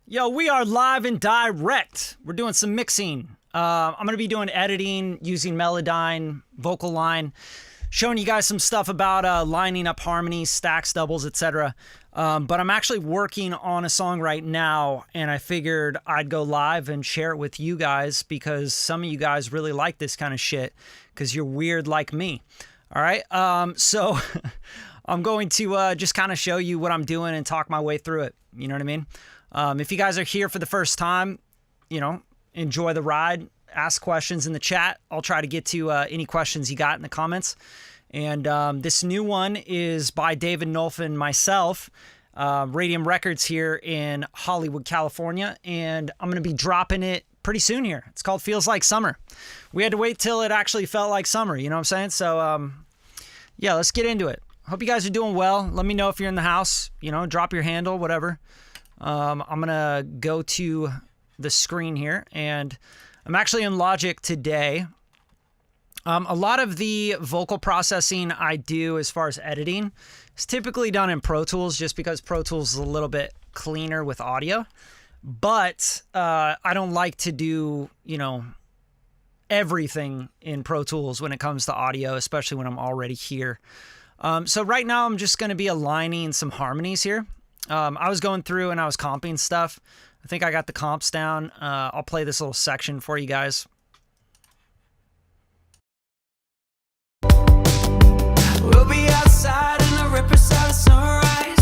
Yo, we are live and direct. We're doing some mixing. I'm going to be doing editing using Melodyne, Vocal Line, showing you guys some stuff about lining up harmonies, stacks, doubles, etc. But I'm actually working on a song right now, and I figured I'd go live and share it with you guys because some of you guys really like this kind of shit because you're weird like me. All right, so I'm going to just kind of show you what I'm doing and talk my way through it. You know what I mean? If you guys are here for the first time, you know, enjoy the ride, ask questions in the chat. I'll try to get to any questions you got in the comments. And this new one is by David Nolf and myself, Radium Records here in Hollywood, California. And I'm going to be dropping it pretty soon here. It's called Feels Like Summer. We had to wait till it actually felt like summer, you know what I'm saying? So, yeah, let's get into it. Hope you guys are doing well. Let me know if you're in the house, you know, drop your handle, whatever. I'm going to go to the screen here, and I'm actually in Logic today. A lot of the vocal processing I do as far as editing is typically done in Pro Tools just because Pro Tools is a little bit cleaner with audio. But I don't like to do, you know, everything in Pro Tools when it comes to audio, especially when I'm already here. So right now I'm just going to be aligning some harmonies here. I was going through and I was comping stuff. I think I got the comps down. I'll play this little section for you guys. We'll be outside in the riverside of sunrise.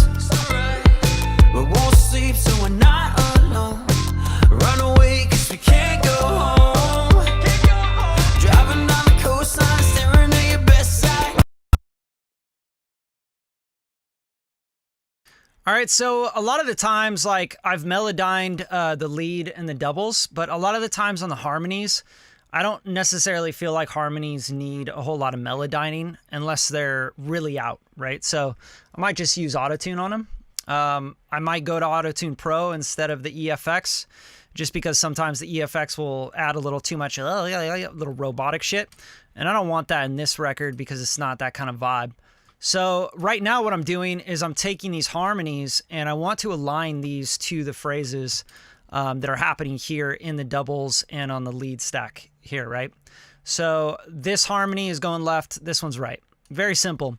We won't sleep so we're not alone. Run away 'cause we can't go home. Driving down the coastline, staring at your best side. All right, so a lot of the times, like, I've melodined the lead and the doubles, but a lot of the times on the harmonies, I don't necessarily feel like harmonies need a whole lot of melodyning unless they're really out, right? So I might just use Autotune on them. I might go to Autotune Pro instead of the EFX, just because sometimes the EFX will add a little too much, little robotic shit. And I don't want that in this record because it's not that kind of vibe. So right now what I'm doing is I'm taking these harmonies and I want to align these to the phrases that are happening here in the doubles and on the lead stack here, right? So this harmony is going left, this one's right. Very simple.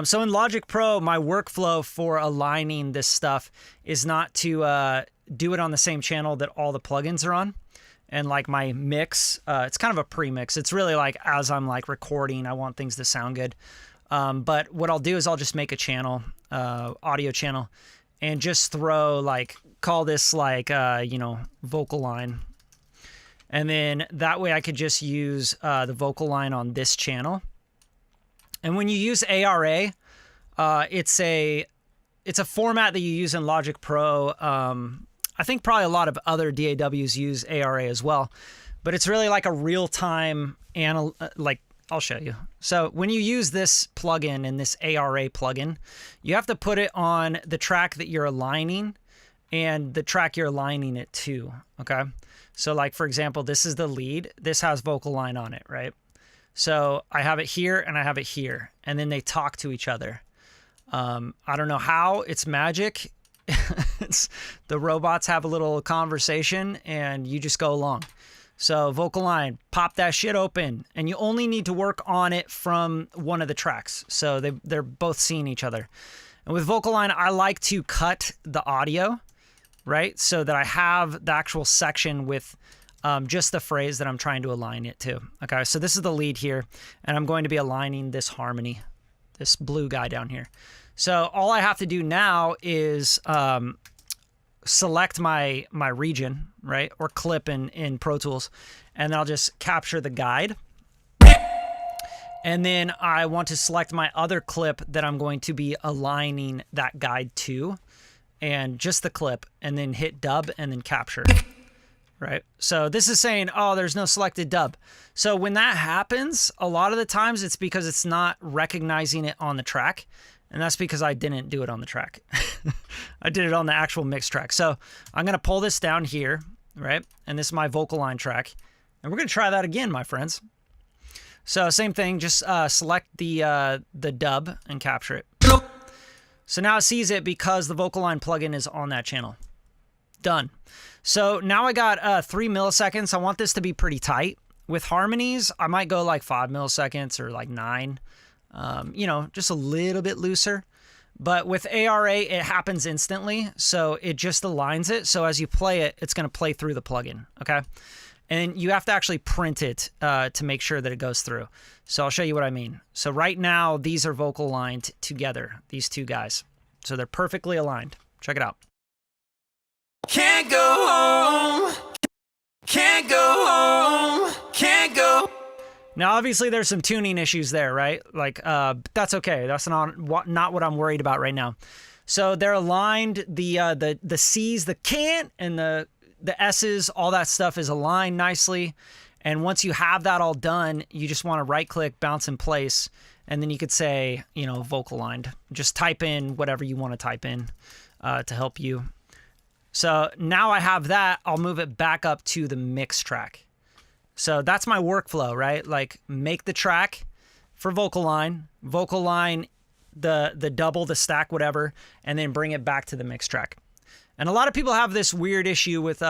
So in Logic Pro, my workflow for aligning this stuff is not to do it on the same channel that all the plugins are on. And like my mix, it's kind of a pre-mix. It's really like as I'm like recording, I want things to sound good. But what I'll do is I'll just make a channel, audio channel, and just throw like, call this like, you know, Vocal Line. And then that way I could just use the Vocal Line on this channel. And when you use ARA, it's a format that you use in Logic Pro. I think probably a lot of other DAWs use ARA as well, but it's really like a real-time I'll show you. So when you use this plugin and this ARA plugin, you have to put it on the track that you're aligning and the track you're aligning it to, okay? So like, for example, this is the lead. This has Vocal Line on it, right? So I have it here and I have it here, and then they talk to each other. I don't know how, it's magic. The robots have a little conversation and you just go along. So Vocal Line, pop that shit open, and you only need to work on it from one of the tracks. So they're both seeing each other. And with Vocal Line, I like to cut the audio, right? So that I have the actual section with just the phrase that I'm trying to align it to. Okay, so this is the lead here, and I'm going to be aligning this harmony, this blue guy down here. So all I have to do now is select my region, right, or clip in Pro Tools, and I'll just capture the guide. And then I want to select my other clip that I'm going to be aligning that guide to, and just the clip, and then hit dub and then capture, right? So this is saying, oh, there's no selected dub. So when that happens, a lot of the times it's because it's not recognizing it on the track. And that's because I didn't do it on the track. I did it on the actual mix track. So I'm going to pull this down here, right? And this is my Vocal Line track. And we're going to try that again, my friends. So same thing, just select the dub and capture it. So now it sees it because the Vocal Line plugin is on that channel. Done. So now I got 3 milliseconds. I want this to be pretty tight. With harmonies, I might go like 5 milliseconds or like 9. You know, just a little bit looser. But with ARA, it happens instantly, so it just aligns it. So as you play it, it's going to play through the plugin, okay? And you have to actually print it to make sure that it goes through. So I'll show you what I mean. So right now, these are vocal lined together, these two guys. So they're perfectly aligned. Check it out. Can't go home. Can't go home. Can't go. Now, obviously, there's some tuning issues there, right? Like, that's okay. That's not what I'm worried about right now. So they're aligned. The C's, the can't, and the S's, all that stuff is aligned nicely. And once you have that all done, you just want to right-click, bounce in place, and then you could say, you know, vocal lined. Just type in whatever you want to type in to help you. So now I have that. I'll move it back up to the mix track. So that's my workflow, right? Like make the track for vocal line the double, the stack, whatever, and then bring it back to the mix track. And a lot of people have this weird issue with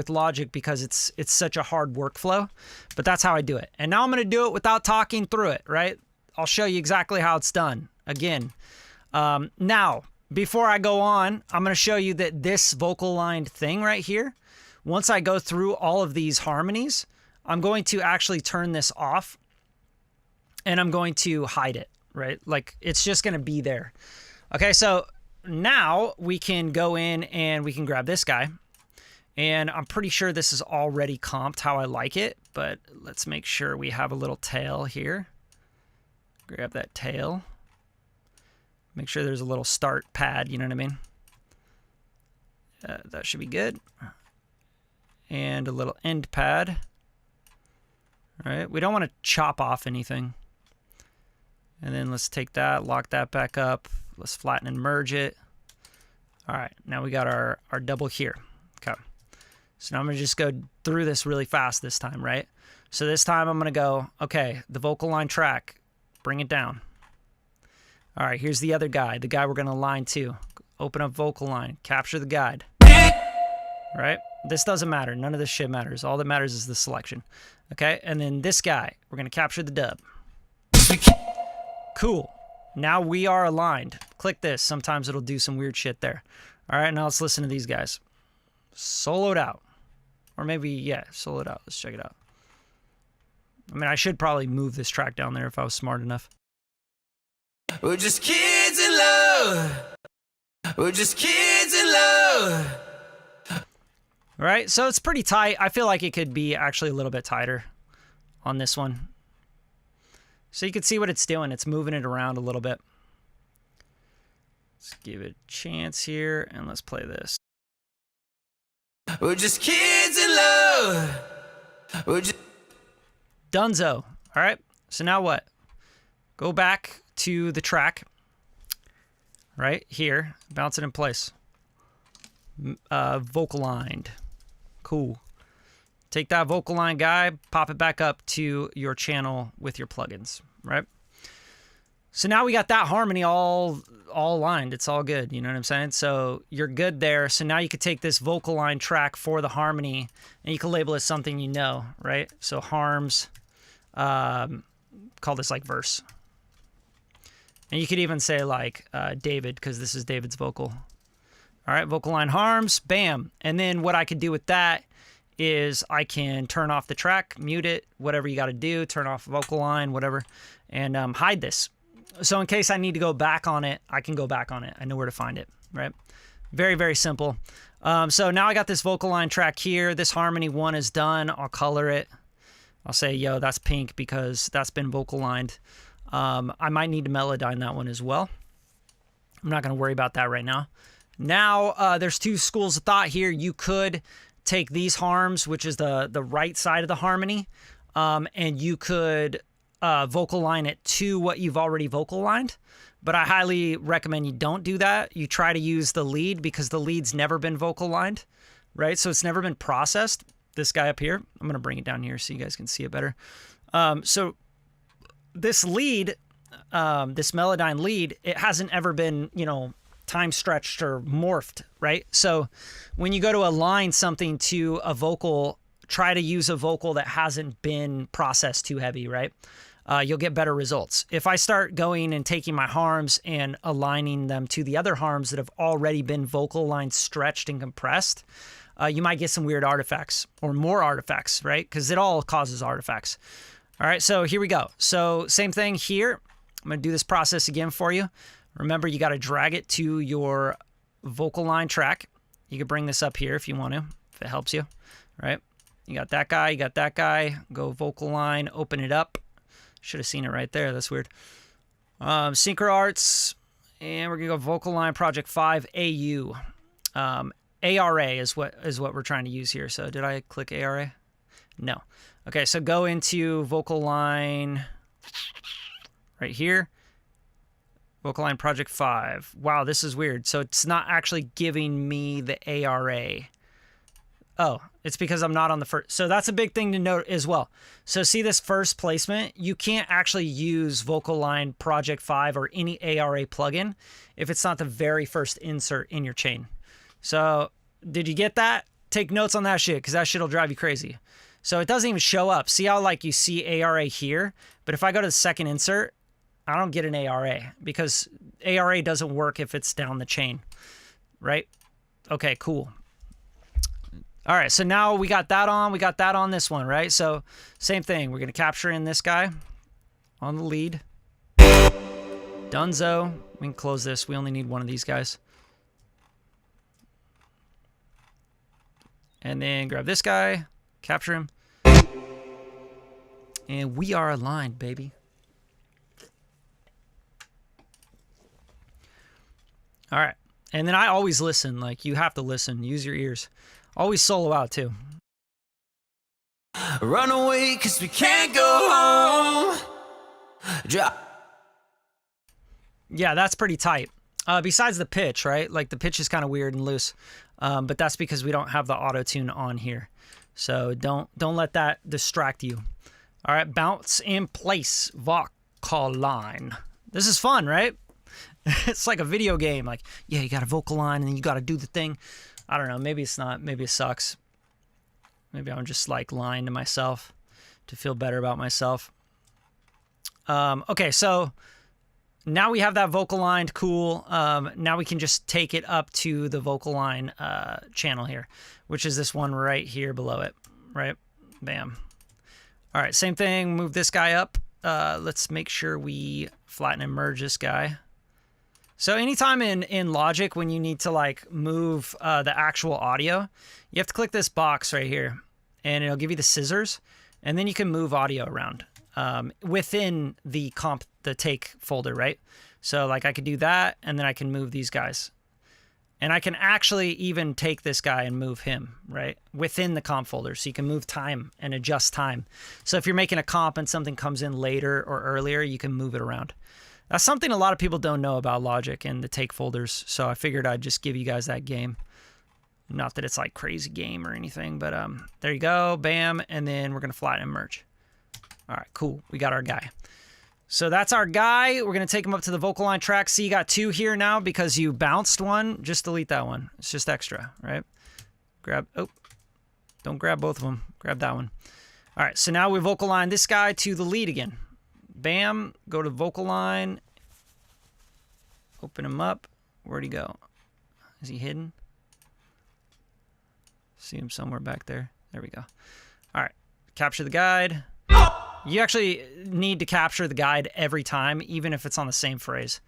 Logic because it's such a hard workflow, but that's how I do it. And now I'm going to do it without talking through it, right? I'll show you exactly how it's done. Again, now, before I go on, I'm going to show you that this vocal lined thing right here, once I go through all of these harmonies, I'm going to actually turn this off and I'm going to hide it, right? Like it's just going to be there. Okay, so now we can go in and we can grab this guy. And I'm pretty sure this is already comped how I like it, but let's make sure we have a little tail here. Grab that tail. Make sure there's a little start pad, you know what I mean? That should be good. And a little end pad. All right, we don't want to chop off anything. And then let's take that, lock that back up. Let's flatten and merge it. All right, now we got our double here. Okay, so now I'm gonna just go through this really fast this time, right? So this time I'm gonna go, okay, the vocal line track, bring it down. All right, here's the other guy, the guy we're gonna align to. Open up vocal line, capture the guide. All right, this doesn't matter. None of this shit matters. All that matters is the selection. Okay, and then this guy, we're gonna capture the dub. Cool. Now we are aligned. Click this. Sometimes it'll do some weird shit there. All right, now let's listen to these guys. Soloed out. Or maybe, yeah, soloed out. Let's check it out. I mean, I should probably move this track down there if I was smart enough. We're just kids in love. We're just kids in love. All right, so it's pretty tight. I feel like it could be actually a little bit tighter on this one. So you can see what it's doing. It's moving it around a little bit. Let's give it a chance here, and let's play this. We're just kids in love. We're just... Dunzo. All right, so now what? Go back to the track right here. Bounce it in place. Vocal lined. Cool. Take that vocal line guy, pop it back up to your channel with your plugins, right? So now we got that harmony all aligned. It's all good, you know what I'm saying? So you're good there. So now you could take this vocal line track for the harmony and you can label it something you know, right? So harms, call this like verse. And you could even say like David, because this is David's vocal. All right, vocal line harms, bam. And then what I could do with that is I can turn off the track, mute it, whatever you got to do, turn off vocal line, whatever, and hide this. So in case I need to go back on it, I can go back on it. I know where to find it, right? Very, very simple. So now I got this vocal line track here. This harmony one is done. I'll color it. I'll say, yo, that's pink because that's been vocal lined. I might need to melodyne that one as well. I'm not going to worry about that right now. Now, there's two schools of thought here. You could take these harms, which is the right side of the harmony, and you could vocal line it to what you've already vocal lined. But I highly recommend you don't do that. You try to use the lead because the lead's never been vocal lined, right? So it's never been processed. This guy up here, I'm going to bring it down here so you guys can see it better. So this lead, this Melodyne lead, it hasn't ever been, you know, time stretched or morphed, right? So when you go to align something to a vocal, try to use a vocal that hasn't been processed too heavy, right? You'll get better results. If I start going and taking my harms and aligning them to the other harms that have already been vocal lines stretched and compressed, you might get some weird artifacts or more artifacts, right? Because it all causes artifacts. All right, so here we go. So same thing here. I'm going to do this process again for you. Remember, you got to drag it to your vocal line track. You can bring this up here if you want to, if it helps you, right? You got that guy, you got that guy. Go vocal line, open it up. Should have seen it right there. That's weird. Synchro Arts, and we're going to go vocal line project 5 AU. ARA is what we're trying to use here. So did I click ARA? No. Okay, so go into vocal line right here. Vocal line project 5. Wow, this is weird. So it's not actually giving me the ARA. Oh, it's because I'm not on the first. So that's a big thing to note as well. So see this first placement? You can't actually use vocal line project 5 or any ARA plugin if it's not the very first insert in your chain. So did you get that? Take notes on that shit, because that shit will drive you crazy. So it doesn't even show up. See how like you see ARA here? But if I go to the second insert, I don't get an ARA because ARA doesn't work if it's down the chain, right? Okay, cool. All right, so now we got that on. We got that on this one, right? So same thing. We're going to capture in this guy on the lead. Dunzo. We can close this. We only need one of these guys. And then grab this guy, capture him. And we are aligned, baby. All right. And then I always listen. Like, you have to listen. Use your ears. Always solo out, too. Run away, 'cause we can't go home. Yeah, that's pretty tight. Besides the pitch, right? Like, the pitch is kind of weird and loose. But that's because we don't have the auto-tune on here. So don't let that distract you. All right, bounce in place, vocal line. This is fun, right? It's like a video game. Like, yeah, you got a vocal line and then you got to do the thing. I don't know. Maybe it's not. Maybe it sucks. Maybe I'm just like lying to myself to feel better about myself. Okay, so now we have that vocal line. Cool. Now we can just take it up to the vocal line channel here, which is this one right here below it, right? Bam. All right, same thing. Move this guy up. Let's make sure we flatten and merge this guy. So anytime in Logic when you need to like move the actual audio, you have to click this box right here, and it'll give you the scissors, and then you can move audio around within the take folder, right? So like I could do that, and then I can move these guys. And I can actually even take this guy and move him, right, within the comp folder. So you can move time and adjust time. So if you're making a comp and something comes in later or earlier, you can move it around. That's something a lot of people don't know about Logic and the take folders. So I figured I'd just give you guys that game. Not that it's like crazy game or anything, but there you go. Bam. And then we're going to flatten and merge. All right, cool. We got our guy. So that's our guy. We're going to take him up to the vocal line track. See, you got two here now because you bounced one. Just delete that one. It's just extra, right? Grab, oh, don't grab both of them. Grab that one. All right, so now we vocal line this guy to the lead again. Bam, go to vocal line. Open him up. Where'd he go? Is he hidden? See him somewhere back there. There we go. All right, capture the guide. You actually need to capture the guide every time, even if it's on the same phrase.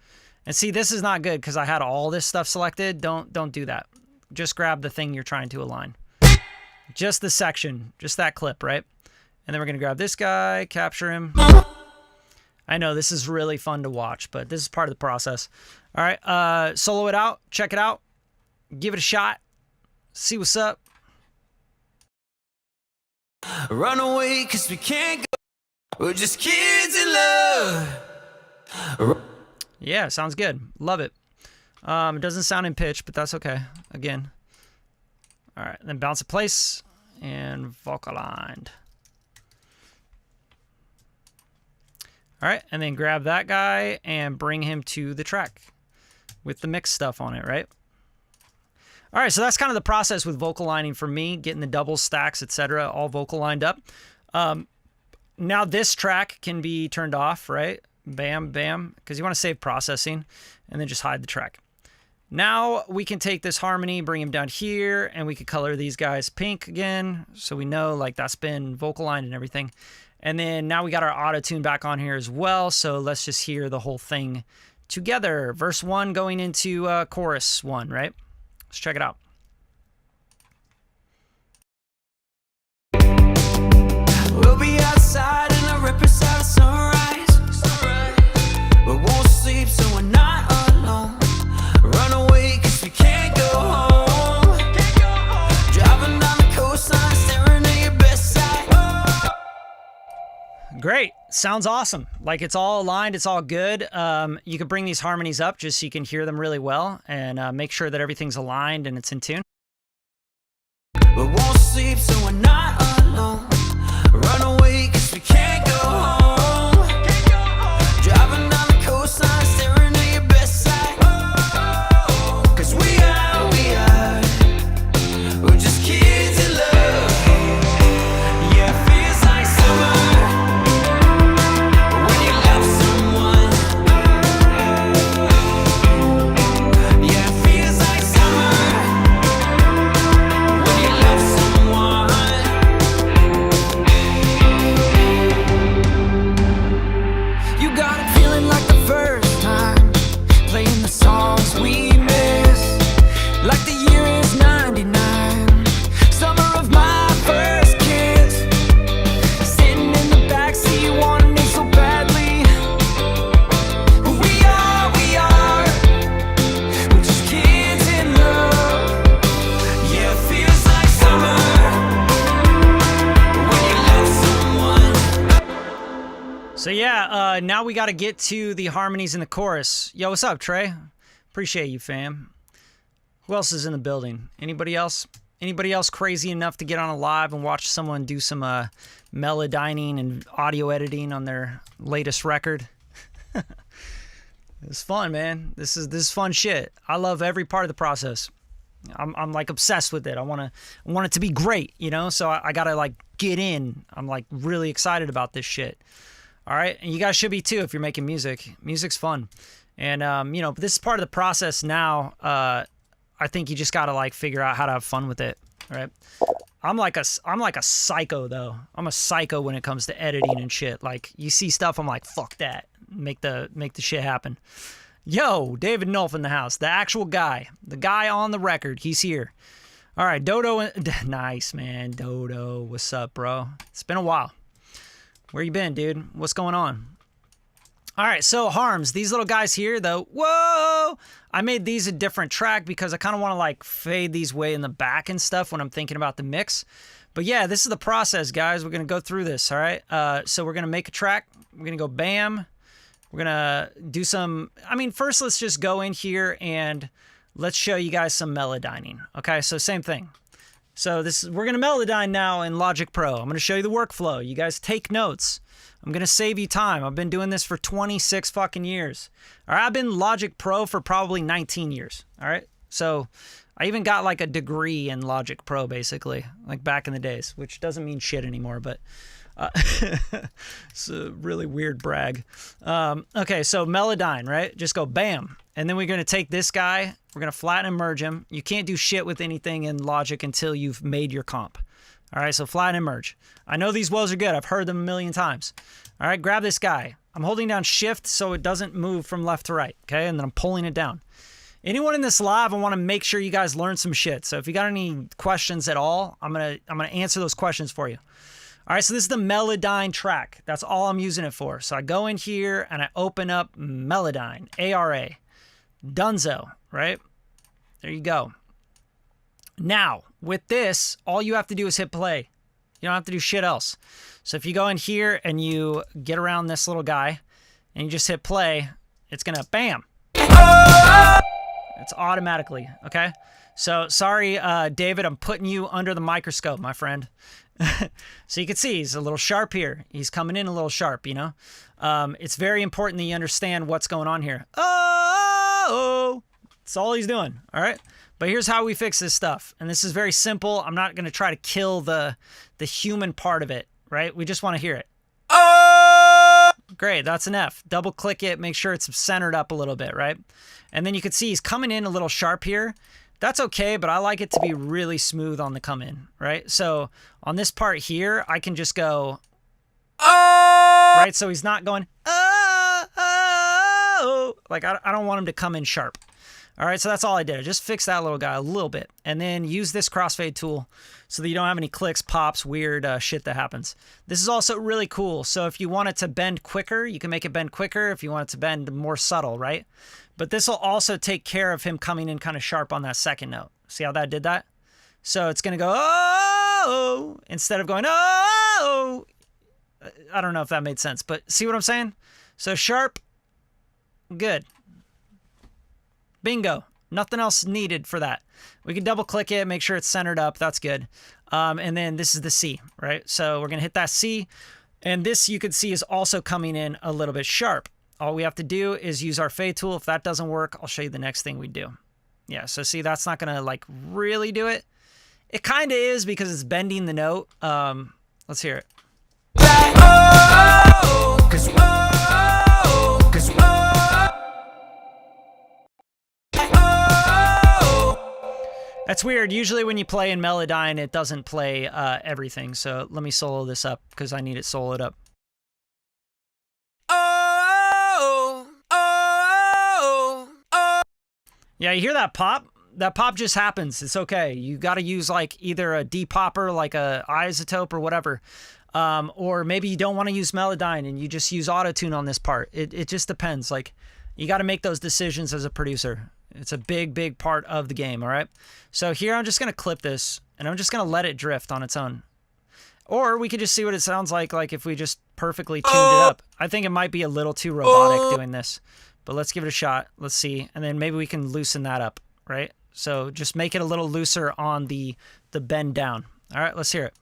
And see, this is not good because I had all this stuff selected. Don't do that. Just grab the thing you're trying to align. Just the section, just that clip, right? And then we're going to grab this guy, capture him. I know this is really fun to watch, but this is part of the process. All right, solo it out, check it out, give it a shot, see what's up. Run away, 'cause we can't go. We're just kids in love. Yeah, sounds good. Love it. It doesn't sound in pitch, but that's okay. Again. All right, then bounce a place and vocal lined. All right, and then grab that guy and bring him to the track. with the mix stuff on it, right? All right, so that's kind of the process with vocal lining for me, getting the doubles, stacks, etc., all vocal lined up. Now this track can be turned off, right? Bam, bam, because you want to save processing, and then just hide the track. Now we can take this harmony, bring him down here, and we could color these guys pink again, so we know like that's been vocal lined and everything. And then now we got our auto tune back on here as well, so let's just hear the whole thing together. Verse 1 going into chorus 1, right? Let's check it out. We'll be outside in the rippers out of sunrise. We won't sleep, so we're not alone. Run away, cause we can't go home. Driving down the coastline, staring at your best side. Great. Sounds awesome. Like it's all aligned. It's all good. You could bring these harmonies up just so you can hear them really well and make sure that everything's aligned and it's in tune. We won't sleep, so we're not alone. Run away, cause we can't go home. Driving down the coastline, staring at your best side. Cause we're just kids in love. Yeah, it feels like summer when you love someone. Yeah, it feels like summer when you love someone. You got it feeling like the first time, playing the songs we miss, like the year is 99, summer of my first kiss. Sitting in the backseat wanting it so badly. We're just kids in love. Yeah, it feels like summer when you love someone. So yeah, now we got to get to the harmonies in the chorus. Yo, what's up, Trey? Appreciate you, fam. Who else is in the building? Anybody else? Anybody else crazy enough to get on a live and watch someone do some melodyning and audio editing on their latest record? It's fun, man. This is fun shit. I love every part of the process. I'm like obsessed with it. I want it to be great, you know? So I got to like get in. I'm like really excited about this shit. All right? And you guys should be too if you're making music. Music's fun. And you know, this is part of the process now. I think you just got to like figure out how to have fun with it, right? I'm like a psycho though. I'm a psycho when it comes to editing and shit. Like you see stuff, I'm like, fuck that. Make the shit happen. Yo, David Nolf in the house. The actual guy. The guy on the record. He's here. All right, Dodo. Nice, man. Dodo, what's up, bro? It's been a while. Where you been, dude? What's going on? All right, so harms. These little guys here, though. Whoa! I made these a different track because I kind of want to like fade these way in the back and stuff when I'm thinking about the mix. But yeah, this is the process, guys. We're going to go through this, all right? So we're going to make a track. We're going to go bam. We're going to do some... I mean, first let's just go in here and let's show you guys some melodyning. Okay, so same thing. So we're going to melodyne now in Logic Pro. I'm going to show you the workflow. You guys take notes. I'm going to save you time. I've been doing this for 26 fucking years. All right, I've been Logic Pro for probably 19 years. All right, so I even got like a degree in Logic Pro, basically, like back in the days, which doesn't mean shit anymore, but it's a really weird brag. Okay, so melodyne, right? Just go bam. And then we're going to take this guy. We're going to flatten and merge him. You can't do shit with anything in Logic until you've made your comp. All right, so flatten and merge. I know these woes are good. I've heard them a million times. All right, grab this guy. I'm holding down shift so it doesn't move from left to right, okay? And then I'm pulling it down. Anyone in this live, I want to make sure you guys learn some shit. So if you got any questions at all, I'm gonna answer those questions for you. All right, so this is the Melodyne track. That's all I'm using it for. So I go in here and I open up Melodyne, ARA. Dunzo, right? There you go. Now, with this, all you have to do is hit play. You don't have to do shit else. So if you go in here and you get around this little guy and you just hit play, it's gonna bam. It's automatically, okay? So sorry, David, I'm putting you under the microscope, my friend. So you can see he's a little sharp here. He's coming in a little sharp, you know? It's very important that you understand what's going on here. Oh, That's all he's doing, all right? But here's how we fix this stuff. And this is very simple. I'm not going to try to kill the human part of it, right? We just want to hear it. Great, that's an F. Double click it, make sure it's centered up a little bit, right? And then you can see he's coming in a little sharp here. That's okay, but I like it to be really smooth on the come in, right? So on this part here, I can just go, right? So he's not going, like I don't want him to come in sharp. All right, so that's all I did. I just fixed that little guy a little bit. And then use this crossfade tool so that you don't have any clicks, pops, weird shit that happens. This is also really cool. So if you want it to bend quicker, you can make it bend quicker. If you want it to bend more subtle, right? But this will also take care of him coming in kind of sharp on that second note. See how that did that? So it's going to go, oh, instead of going, oh. I don't know if that made sense, but see what I'm saying? So sharp, good. Bingo. Nothing else needed for that. We can double click it, make sure it's centered up. That's good. And then this is the C, right? So we're going to hit that C. And this you can see is also coming in a little bit sharp. All we have to do is use our fade tool. If that doesn't work, I'll show you the next thing we do. Yeah, so see, that's not going to like really do it. It kind of is because it's bending the note. Let's hear it. That's weird. Usually when you play in Melodyne, it doesn't play everything. So let me solo this up because I need it soloed up. Yeah, you hear that pop? That pop just happens. It's okay. You got to use like either a depopper, like a isotope or whatever. Or maybe you don't want to use Melodyne and you just use autotune on this part. It just depends. Like you got to make those decisions as a producer. It's a big, big part of the game, all right? So here I'm just going to clip this, and I'm just going to let it drift on its own. Or we could just see what it sounds like if we just perfectly tuned it up. I think it might be a little too robotic doing this, but let's give it a shot. Let's see, and then maybe we can loosen that up, right? So just make it a little looser on the bend down. All right, let's hear it.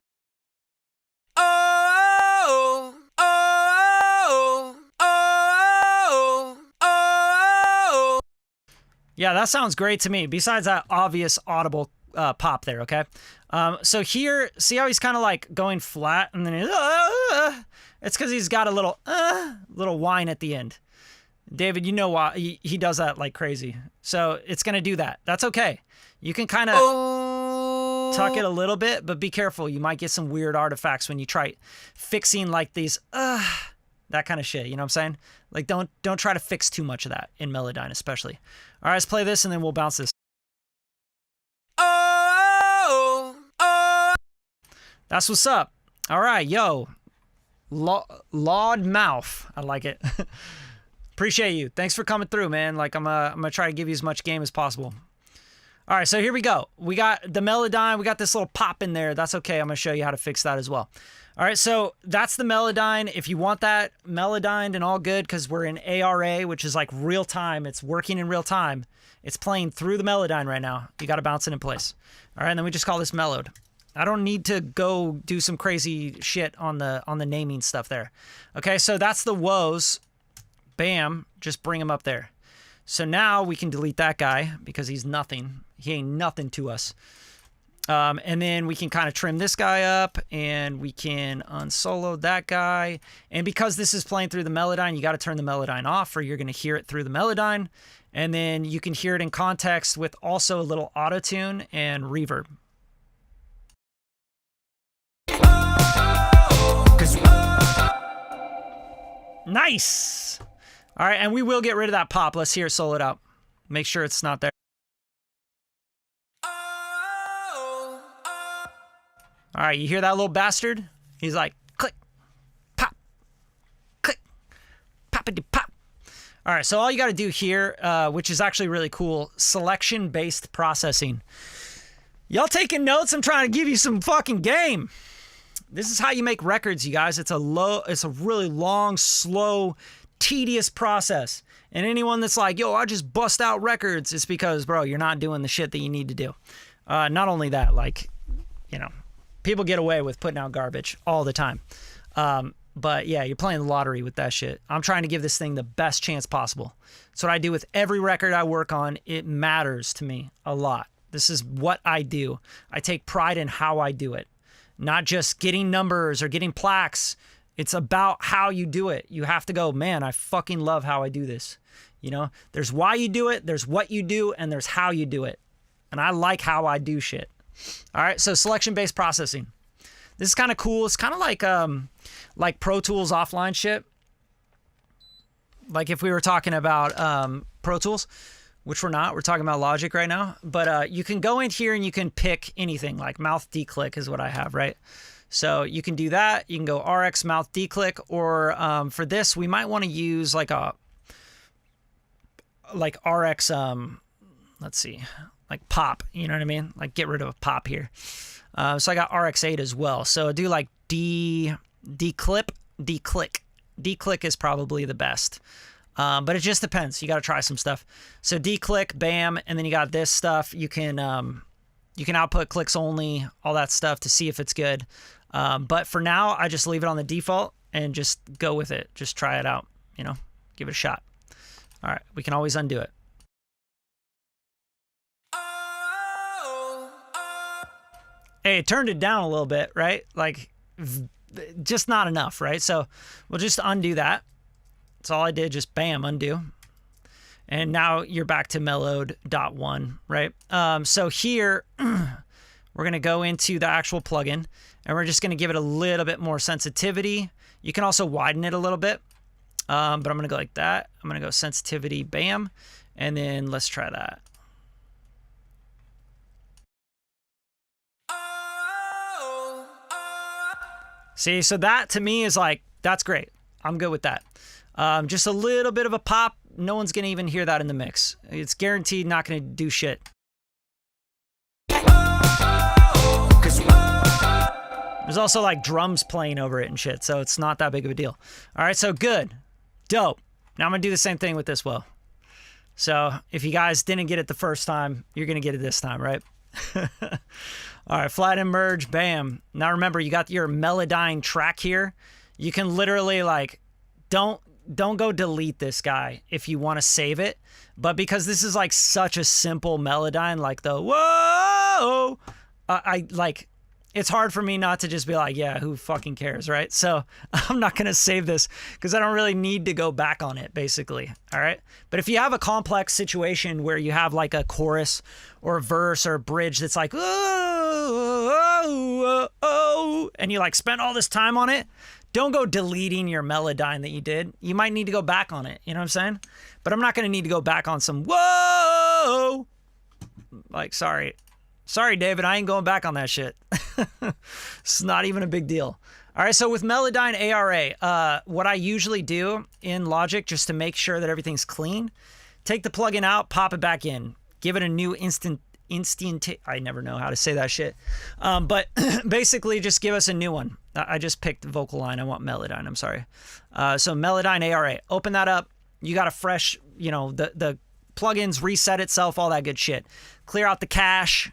Yeah, that sounds great to me, besides that obvious audible pop there, okay? So here, see how he's kind of like going flat, and then it's because he's got a little whine at the end. David, you know why he does that like crazy. So it's going to do that. That's okay. You can kind of tuck it a little bit, but be careful. You might get some weird artifacts when you try fixing like these, that kind of shit. You know what I'm saying? Like don't try to fix too much of that in Melodyne especially. All right, let's play this and then we'll bounce this. That's what's up. All right, yo. Laud mouth. I like it. Appreciate you. Thanks for coming through, man. Like I'm gonna try to give you as much game as possible. All right, so here we go. We got the Melodyne. We got this little pop in there. That's okay. I'm gonna show you how to fix that as well. All right, so that's the Melodyne. If you want that Melodyned and all good, because we're in ARA, which is like real time. It's working in real time. It's playing through the Melodyne right now. You got to bounce it in place. All right, and then we just call this mellowed. I don't need to go do some crazy shit on the naming stuff there. Okay, so that's the woes. Bam, just bring him up there. So now we can delete that guy because he's nothing. He ain't nothing to us. And then we can kind of trim this guy up and we can unsolo that guy. And because this is playing through the Melodyne, you got to turn the Melodyne off or you're going to hear it through the Melodyne. And then you can hear it in context with also a little auto-tune and reverb. Nice. All right, and we will get rid of that pop. Let's hear it soloed out. Make sure it's not there. All right, you hear that little bastard? He's like, click, pop, click, poppity pop. All right, so all you got to do here, which is actually really cool, selection-based processing. Y'all taking notes? I'm trying to give you some fucking game. This is how you make records, you guys. It's a really long, slow, tedious process. And anyone that's like, yo, I just bust out records, it's because, bro, you're not doing the shit that you need to do. Not only that, like, you know, people get away with putting out garbage all the time. But yeah, you're playing the lottery with that shit. I'm trying to give this thing the best chance possible. That's what I do with every record I work on. It matters to me a lot. This is what I do. I take pride in how I do it, not just getting numbers or getting plaques. It's about how you do it. You have to go, man, I fucking love how I do this. You know, there's why you do it, there's what you do, and there's how you do it. And I like how I do shit. All right, so selection-based processing. This is kind of cool. It's kind of like Pro Tools offline shit. Like if we were talking about Pro Tools, which we're not. We're talking about Logic right now. But you can go in here and you can pick anything, like mouth declick is what I have, right? So you can do that. You can go RX mouth declick, or for this, we might want to use like RX, let's see, like pop, you know what I mean? Like get rid of a pop here. So I got RX8 as well. So do like declick. Declick is probably the best. But it just depends. You got to try some stuff. So declick, bam, and then you got this stuff. You can output clicks only, all that stuff to see if it's good. But for now, I just leave it on the default and just go with it. Just try it out, you know, give it a shot. All right, we can always undo it. Hey, it turned it down a little bit, right? Like, just not enough, right? So we'll just undo that. That's all I did, just bam, undo. And now you're back to mellowed.1, right? So here, we're going to go into the actual plugin, and we're just going to give it a little bit more sensitivity. You can also widen it a little bit, but I'm going to go like that. I'm going to go sensitivity, bam, and then let's try that. See, so that to me is like, that's great. I'm good with that. Just a little bit of a pop. No one's going to even hear that in the mix. It's guaranteed not going to do shit. There's also like drums playing over it and shit, so it's not that big of a deal. All right, so good. Dope. Now I'm going to do the same thing with this well. So if you guys didn't get it the first time, you're going to get it this time, right? All right, flatten merge, bam. Now remember, you got your Melodyne track here. You can literally like, don't go delete this guy if you want to save it. But because this is like such a simple Melodyne, like the whoa, I like, it's hard for me not to just be like, yeah, who fucking cares, right? So I'm not going to save this because I don't really need to go back on it, basically, all right? But if you have a complex situation where you have like a chorus or a verse or a bridge that's like, oh, and you like spent all this time on it, don't go deleting your Melodyne that you did. You might need to go back on it, you know what I'm saying? But I'm not going to need to go back on some whoa. Like, sorry, David, I ain't going back on that shit. It's not even a big deal. All right, so with Melodyne ARA, what I usually do in Logic, just to make sure that everything's clean, take the plugin out, pop it back in, give it a new I never know how to say that shit. But basically just give us a new one. I just picked the vocal line. I want Melodyne, I'm sorry. So Melodyne ARA, open that up. You got a fresh, you know, the plugins reset itself, all that good shit. Clear out the cache.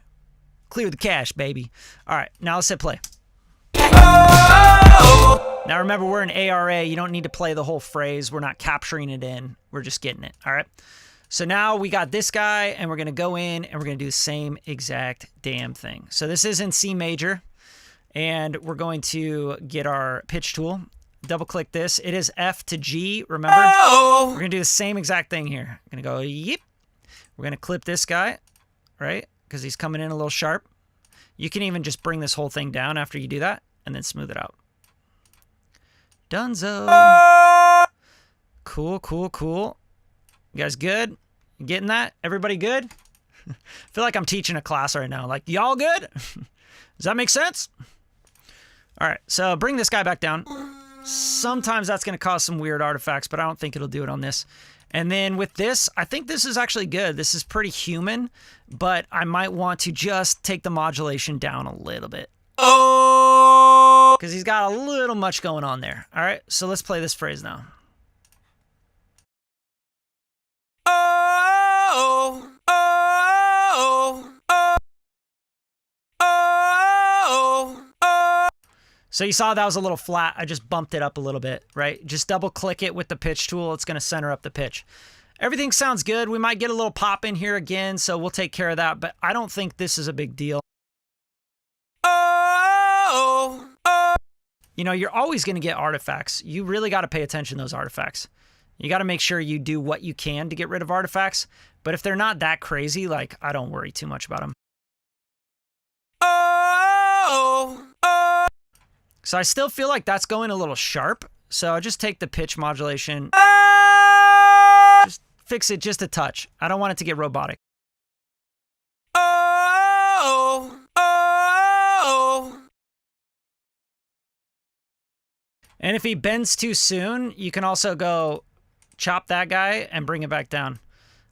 Clear the cache, baby. All right, now let's hit play. Now remember, we're in ARA. You don't need to play the whole phrase. We're not capturing it in. We're just getting it, all right? So now we got this guy, and we're going to go in, and we're going to do the same exact damn thing. So this is in C major, and we're going to get our pitch tool. Double-click this. It is F to G, remember? We're going to do the same exact thing here. I'm going to go, yep. We're going to clip this guy, right? Because he's coming in a little sharp. You can even just bring this whole thing down after you do that, and then smooth it out. Dunzo. Cool, cool, cool. You guys good? You getting that? Everybody good? I feel like I'm teaching a class right now. Like, y'all good? Does that make sense? All right, so bring this guy back down. Sometimes that's going to cause some weird artifacts, but I don't think it'll do it on this. And then with this, I think this is actually good. This is pretty human, but I might want to just take the modulation down a little bit. Oh! Because he's got a little much going on there. All right, so let's play this phrase now. Oh, oh, oh, oh, oh. So you saw that was a little flat. I just bumped it up a little bit, right? Just double click it with the pitch tool. It's going to center up the pitch. Everything sounds good. We might get a little pop in here again, so we'll take care of that, but I don't think this is a big deal. You know, you're always going to get artifacts. You really got to pay attention to those artifacts. You got to make sure you do what you can to get rid of artifacts, but if they're not that crazy, like, I don't worry too much about them. So I still feel like that's going a little sharp, so I just take the pitch modulation, just fix it just a touch. I don't want it to get robotic. And if he bends too soon, you can also go chop that guy and bring it back down.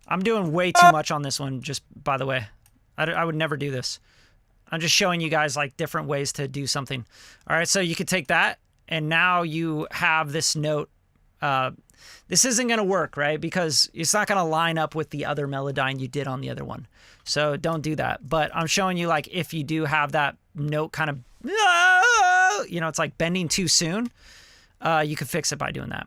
I'm doing way too much on this one, just by the way. I would never do this. I'm just showing you guys like different ways to do something. All right, so you can take that, and now you have this note. This isn't going to work, right? Because it's not going to line up with the other Melodyne you did on the other one. So don't do that. But I'm showing you like if you do have that note kind of, you know, it's like bending too soon. You can fix it by doing that.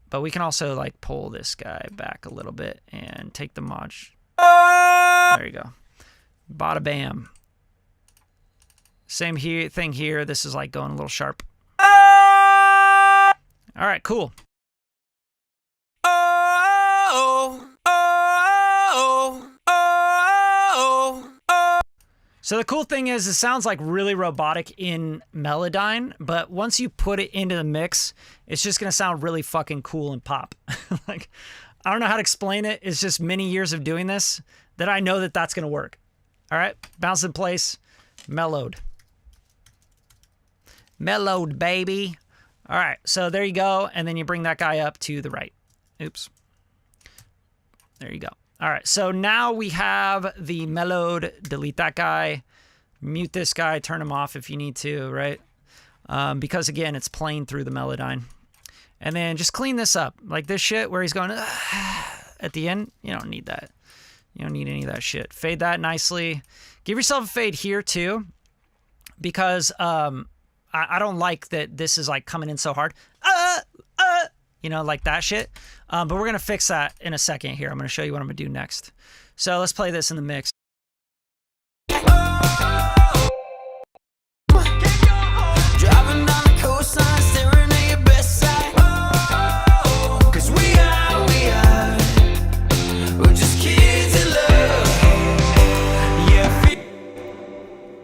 But we can also like pull this guy back a little bit and take the mod. There you go. Bada bam. Same thing here. This is like going a little sharp. All right, cool. So the cool thing is it sounds like really robotic in Melodyne, but once you put it into the mix, it's just going to sound really fucking cool and pop. Like, I don't know how to explain it. It's just many years of doing this that I know that that's going to work. All right, bounce in place, mellowed. Mellowed, baby. All right, so there you go, and then you bring that guy up to the right. Oops. There you go. All right, so now we have the mellowed. Delete that guy, mute this guy, turn him off if you need to, right? Because again, it's playing through the Melodyne. And then just clean this up. Like this shit where he's going at the end, you don't need that. You don't need any of that shit. Fade that nicely. Give yourself a fade here too, because I don't like that this is like coming in so hard. You know, like that shit. But we're going to fix that in a second here. I'm going to show you what I'm going to do next. So let's play this in the mix. Driving down the coastline, staring at your best side. 'Cause we're just kids in love. Yeah.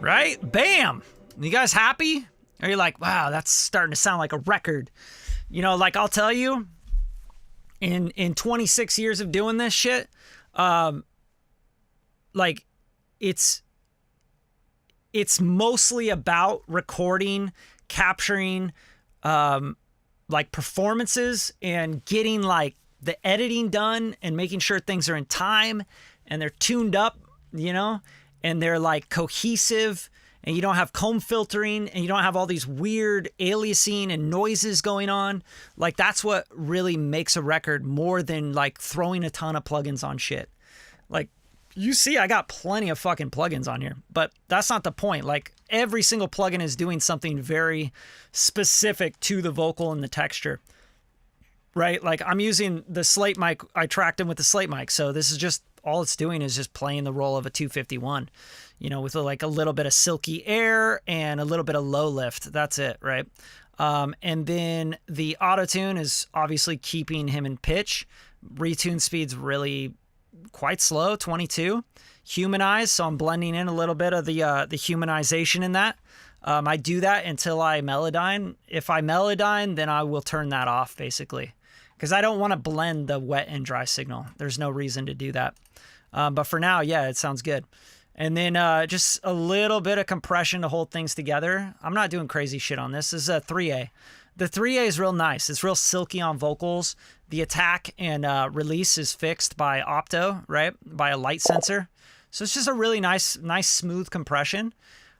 Right? Bam! You guys happy? Are you like, wow, that's starting to sound like a record? You know, like I'll tell you, in 26 years of doing this shit, like it's mostly about recording, capturing, like performances and getting like the editing done and making sure things are in time and they're tuned up, you know, and they're like cohesive. And you don't have comb filtering, and you don't have all these weird aliasing and noises going on. Like, that's what really makes a record more than, like, throwing a ton of plugins on shit. Like, you see I got plenty of fucking plugins on here, but that's not the point. Like, every single plugin is doing something very specific to the vocal and the texture, right? Like, I'm using the slate mic. I tracked them with the slate mic, so this is just, all it's doing is just playing the role of a 251. You know, with like a little bit of silky air and a little bit of low lift. That's it, right? And then the auto-tune is obviously keeping him in pitch. Retune speed's really quite slow, 22. Humanize, so I'm blending in a little bit of the humanization in that. I do that until I Melodyne. If I Melodyne, then I will turn that off, basically. Because I don't want to blend the wet and dry signal. There's no reason to do that. But for now, yeah, it sounds good. And then just a little bit of compression to hold things together. I'm not doing crazy shit on this. This is a 3A. The 3A is real nice. It's real silky on vocals. The attack and release is fixed by opto, right? By a light sensor. So it's just a really nice smooth compression.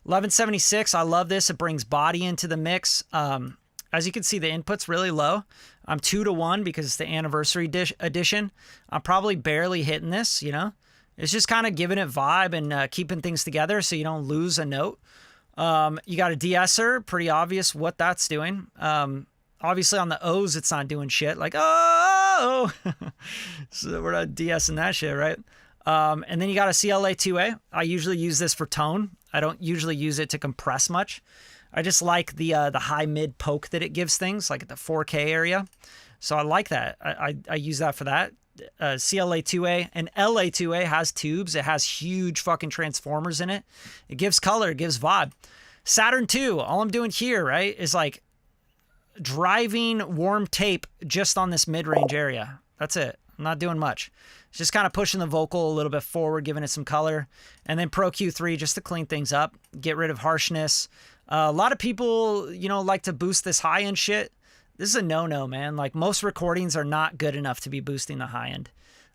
1176, I love this. It brings body into the mix. As you can see, the input's really low. I'm 2-to-1 because it's the anniversary edition. I'm probably barely hitting this, you know? It's just kind of giving it vibe and keeping things together so you don't lose a note. You got a de-esser, pretty obvious what that's doing. Obviously on the O's, it's not doing shit like, oh, so we're not de-essing that shit, right? And then you got a CLA2A. I usually use this for tone. I don't usually use it to compress much. I just like the high mid poke that it gives things, like at the 4K area. So I like that. I use that for that. CLA2A and LA2A has tubes. It has huge fucking transformers in it. It gives color, it gives vibe. Saturn 2, all I'm doing here, right, is like driving warm tape just on this mid-range area. That's it. I'm not doing much. It's just kind of pushing the vocal a little bit forward, giving it some color. And then Pro Q3 just to clean things up, get rid of harshness. A lot of people, you know, like to boost this high-end shit. This is a no-no, man. Like, most recordings are not good enough to be boosting the high-end.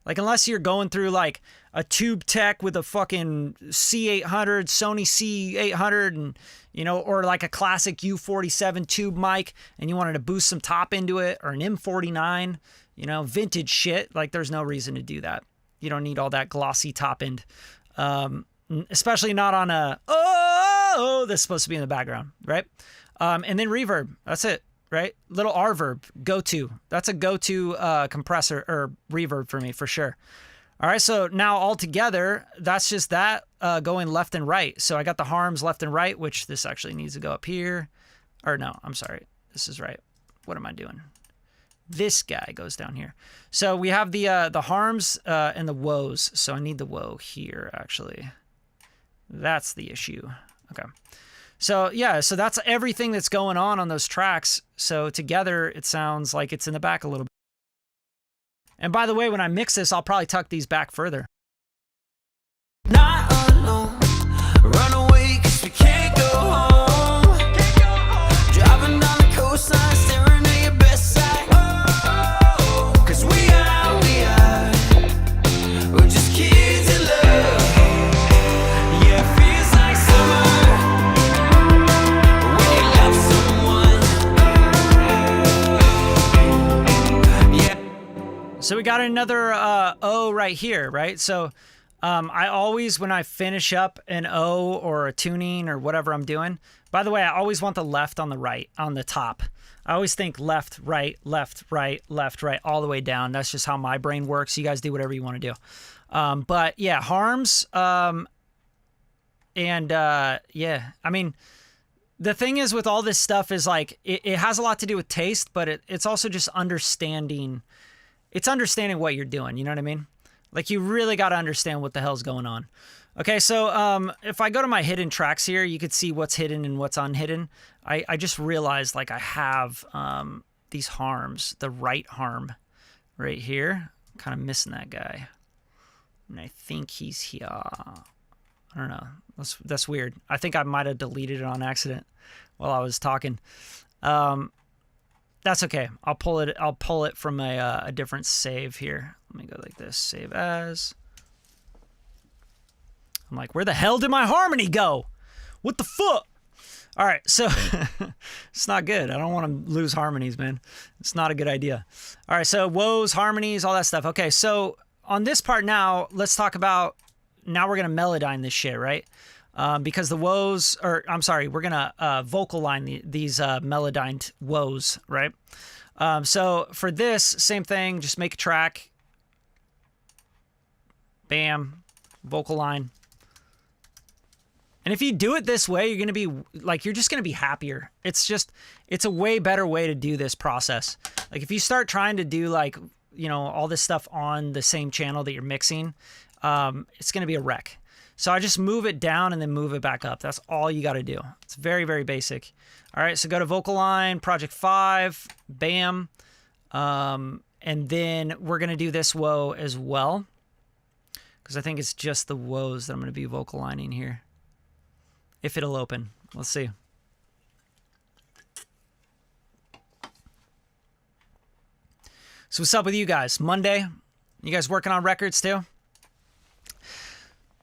Like, unless you're going through, like, a tube tech with a fucking C800, Sony C800, and, you know, or like a classic U47 tube mic, and you wanted to boost some top into it, or an M49, you know, vintage shit. Like, there's no reason to do that. You don't need all that glossy top end. Especially not on a, oh, that's supposed to be in the background, right? And then reverb. That's it. Right? Little R-verb, go-to. That's a go-to compressor or reverb for me, for sure. All right, so now all together, that's just that going left and right. So I got the harms left and right, which this actually needs to go up here. Or no, I'm sorry. This is right. What am I doing? This guy goes down here. So we have the harms and the woes. So I need the woe here, actually. That's the issue. Okay. So yeah, so that's everything that's going on those tracks. So together, it sounds like it's in the back a little bit. And by the way, when I mix this, I'll probably tuck these back further. Not alone, run away 'cause we can't go home. Driving down the coastline, staring at your best side. 'Cause we're just kids in love. Yeah, it feels like summer. So we got another O right here, right? So I always, when I finish up an O or a tuning or whatever I'm doing, by the way, I always want the left on the right, on the top. I always think left, right, left, right, left, right, all the way down. That's just how my brain works. You guys do whatever you want to do. But yeah, harms. Yeah, I mean, the thing is with all this stuff is like, it has a lot to do with taste, but it's also just understanding. It's understanding what you're doing. You know what I mean? Like, you really got to understand what the hell's going on. Okay, so if I go to my hidden tracks here, you could see what's hidden and what's unhidden. I just realized, like, I have these harms, the right harm right here. I'm kind of missing that guy. And I think he's here. I don't know. That's weird. I think I might have deleted it on accident while I was talking. That's okay. I'll pull it from a different save here. Let me go like this. Save as. I'm like, where the hell did my harmony go? What the fuck? All right, so it's not good. I don't want to lose harmonies, man. It's not a good idea. All right, so woes, harmonies, all that stuff. Okay, so on this part now, let's talk about, now we're going to melodyne this shit, right? Because the woes, or I'm sorry, we're going to vocal line these melodyned woes, right? So for this, same thing, just make a track. Bam, vocal line. And if you do it this way, you're going to be, like, you're just going to be happier. It's a way better way to do this process. Like, if you start trying to do, like, you know, all this stuff on the same channel that you're mixing, it's going to be a wreck. So I just move it down and then move it back up. That's all you got to do. It's very, very basic. All right, so go to vocal line, project 5, bam. And then we're going to do this woe as well, because I think it's just the woes that I'm going to be vocal lining here. If it'll open. Let's see. So what's up with you guys? Monday? You guys working on records too?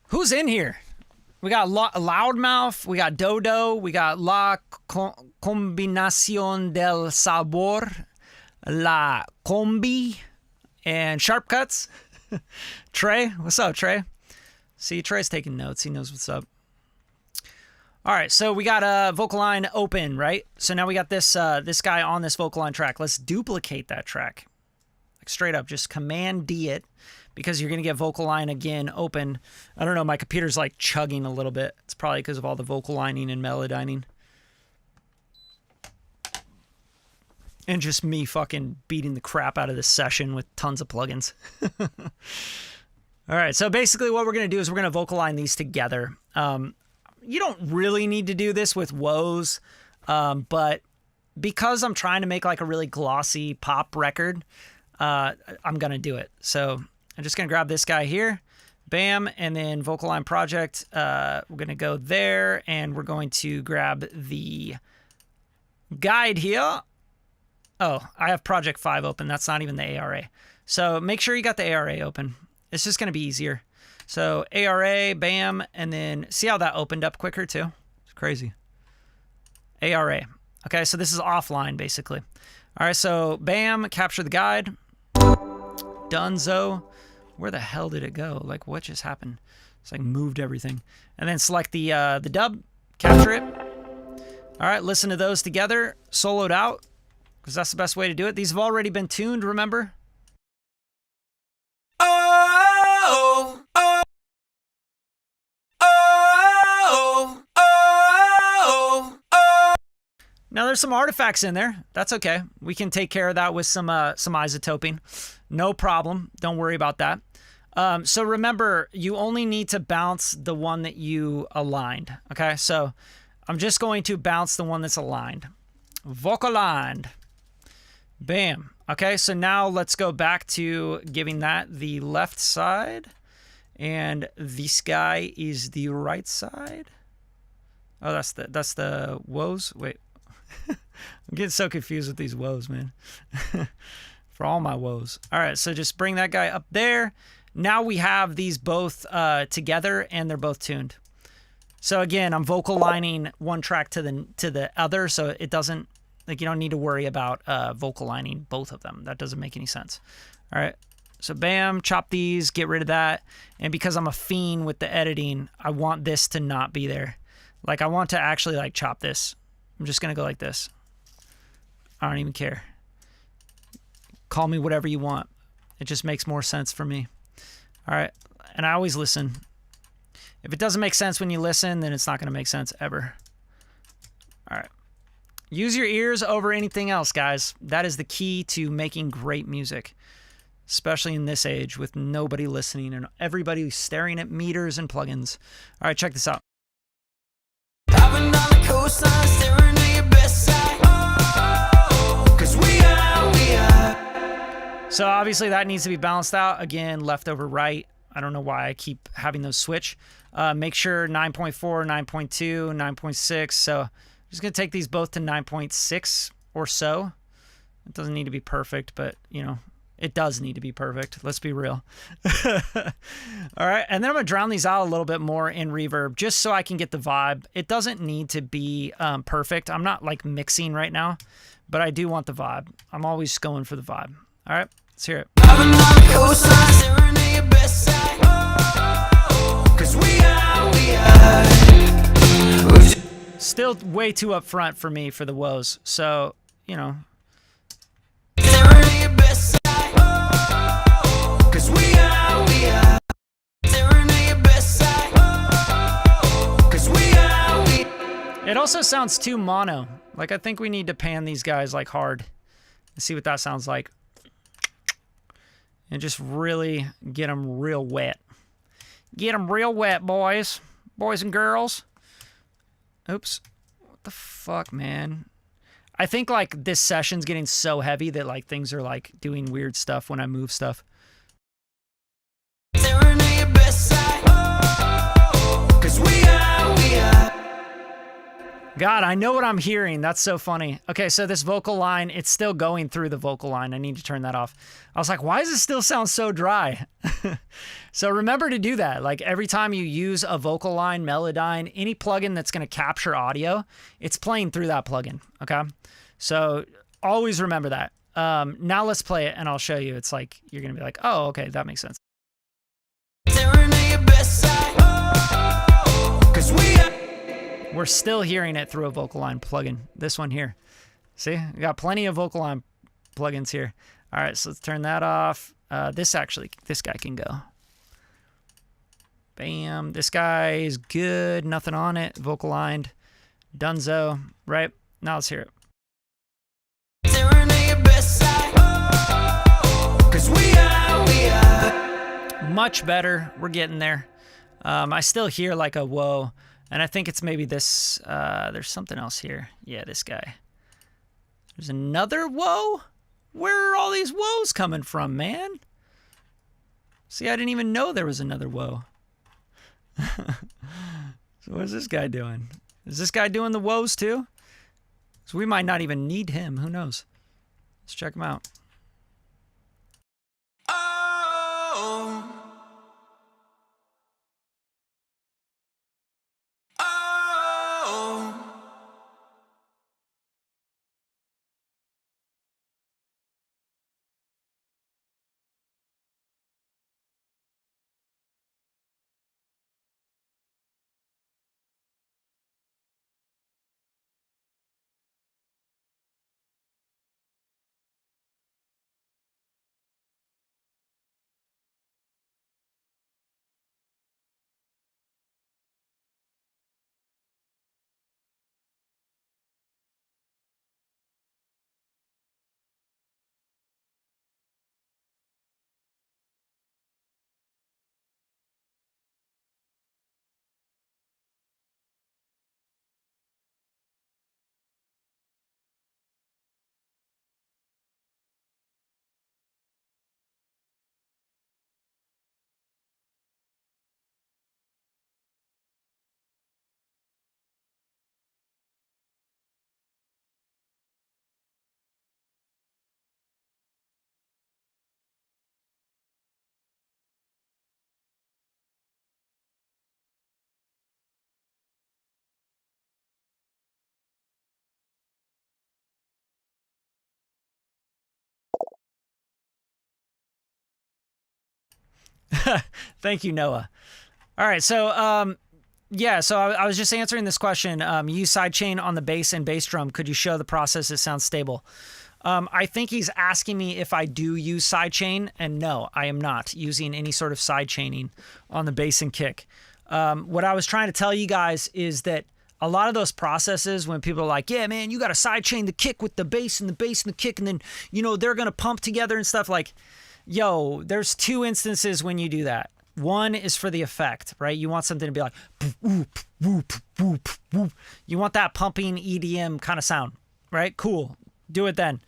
Who's in here? We got Loudmouth, we got Dodo, we got La Combinación del Sabor, La Combi, and Sharp Cuts. Trey, what's up, Trey? See, Trey's taking notes. He knows what's up. All right, so we got a vocal line open, right? So now we got this this guy on this vocal line track. Let's duplicate that track. Like straight up, just Command D it, because you're gonna get vocal line again open. I don't know, my computer's like chugging a little bit. It's probably because of all the vocal lining and melodyning. And just me fucking beating the crap out of this session with tons of plugins. All right, so basically what we're going to do is we're going to vocal line these together. You don't really need to do this with woes, but because I'm trying to make like a really glossy pop record, I'm going to do it. So I'm just going to grab this guy here, bam, and then vocal line project. We're going to go there, and we're going to grab the guide here. Oh, I have Project 5 open. That's not even the ARA. So make sure you got the ARA open. It's just going to be easier. So ARA, bam, and then see how that opened up quicker too? It's crazy. ARA. Okay, so this is offline basically. All right, so bam, capture the guide. Donezo. Where the hell did it go? Like, what just happened? It's like moved everything. And then select the dub, capture it. All right, listen to those together, soloed out, because that's the best way to do it. These have already been tuned, remember? Oh, oh, oh, oh, oh. Now there's some artifacts in there. That's okay. We can take care of that with some isotoping. No problem. Don't worry about that. So remember, you only need to bounce the one that you aligned. Okay, so I'm just going to bounce the one that's aligned. Vocal aligned. Bam. Okay, so now let's go back to giving that the left side, and this guy is the right side. Oh, that's the woes. Wait, I'm getting so confused with these woes, man. For all my woes. All right, so just bring that guy up there. Now we have these both together, and they're both tuned. So again, I'm vocal lining one track to the other, so it doesn't. Like, you don't need to worry about vocal lining both of them. That doesn't make any sense. All right. So bam, chop these, get rid of that. And because I'm a fiend with the editing, I want this to not be there. Like, I want to actually like chop this. I'm just going to go like this. I don't even care. Call me whatever you want. It just makes more sense for me. All right. And I always listen. If it doesn't make sense when you listen, then it's not going to make sense ever. All right. Use your ears over anything else, guys. That is the key to making great music, especially in this age with nobody listening and everybody staring at meters and plugins. All right, check this out. Driving on the coastline, staring at your best side. Oh, 'cause we are. So obviously that needs to be balanced out. Again, left over right. I don't know why I keep having those switch. Make sure 9.4, 9.2, 9.6. So I'm just going to take these both to 9.6 or so. It doesn't need to be perfect, but, you know, it does need to be perfect. Let's be real. All right. And then I'm going to drown these out a little bit more in reverb just so I can get the vibe. It doesn't need to be perfect. I'm not like mixing right now, but I do want the vibe. I'm always going for the vibe. All right. Let's hear it. Driving on the coastline, staring at your best side. Oh, 'cause we are. Still way too up front for me for the woes. So, you know. Staring at your best side. Oh, 'cause we are. Staring at your best side. Oh, 'cause we are. It also sounds too mono. Like, I think we need to pan these guys like hard and see what that sounds like. And just really get them real wet. Get them real wet, boys. Boys and girls. Oops. What the fuck, man? I think, like, this session's getting so heavy that, like, things are, like, doing weird stuff when I move stuff. Staring at your best side. Oh, 'cause we are. God, I know what I'm hearing. That's so funny. Okay, so this vocal line, it's still going through the vocal line. I need to turn that off. I was like, why does it still sound so dry? So remember to do that. Like, every time you use a vocal line, Melodyne, any plugin that's going to capture audio, it's playing through that plugin, okay? So always remember that. Now let's play it, and I'll show you. It's like, you're going to be like, oh, okay, that makes sense. Staring at your best side. Oh, 'cause we are. We're still hearing it through a vocal line plugin. This one here. See, we got plenty of vocal line plugins here. All right, so let's turn that off. This guy can go. Bam. This guy is good. Nothing on it. Vocal lined. Dunzo. Right? Now let's hear it. Much better. We're getting there. I still hear like a whoa. And I think it's maybe this. There's something else here. Yeah, this guy. There's another whoa? Where are all these whoas coming from, man? See, I didn't even know there was another whoa. So what's this guy doing? Is this guy doing the woes too? So we might not even need him. Who knows? Let's check him out. Oh. Oh. Thank you, Noah. All right, so yeah, so I was just answering this question. Use sidechain on the bass and bass drum. Could you show the process? It sounds stable. I think he's asking me if I do use sidechain, and no, I am not using any sort of sidechaining on the bass and kick. What I was trying to tell you guys is that a lot of those processes, when people are like, yeah, man, you got to sidechain the kick with the bass and the bass and the kick, and then, you know, they're going to pump together and stuff, like, yo, there's two instances when you do that. One is for the effect, right? You want something to be like, whoop, whoop, whoop, whoop. You want that pumping EDM kind of sound, right? Cool. Do it then.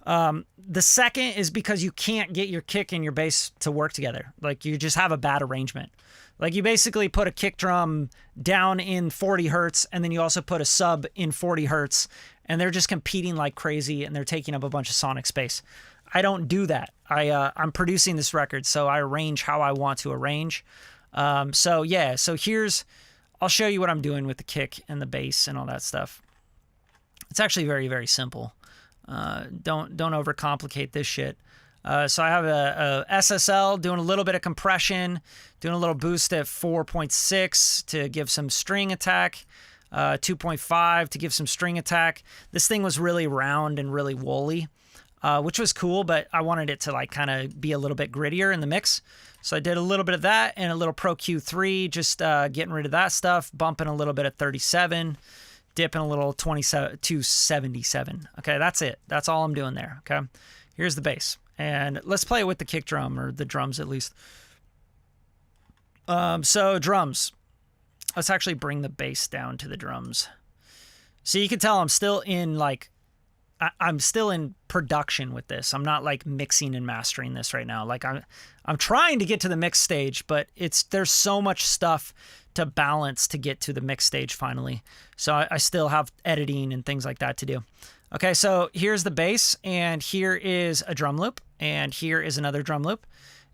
The second is because you can't get your kick and your bass to work together. Like, you just have a bad arrangement. Like, you basically put a kick drum down in 40 hertz, and then you also put a sub in 40 hertz, and they're just competing like crazy, and they're taking up a bunch of sonic space. I don't do that. I'm producing this record, so I arrange how I want to arrange. So yeah, so I'll show you what I'm doing with the kick and the bass and all that stuff. It's actually very, very simple. Don't overcomplicate this shit. So I have a SSL doing a little bit of compression, doing a little boost at 4.6 to give some string attack, 2.5 to give some string attack. This thing was really round and really woolly. Which was cool, but I wanted it to like kind of be a little bit grittier in the mix. So I did a little bit of that and a little Pro Q3, just getting rid of that stuff, bumping a little bit at 37, dipping a little 27 to 77. Okay, that's it. That's all I'm doing there. Okay, here's the bass. And let's play it with the kick drum, or the drums at least. So drums. Let's actually bring the bass down to the drums. So you can tell I'm still in I'm still in production with this. I'm not like mixing and mastering this right now. Like I'm trying to get to the mix stage, but there's so much stuff to balance to get to the mix stage finally. So I still have editing and things like that to do. Okay, so here's the bass, and here is a drum loop, and here is another drum loop,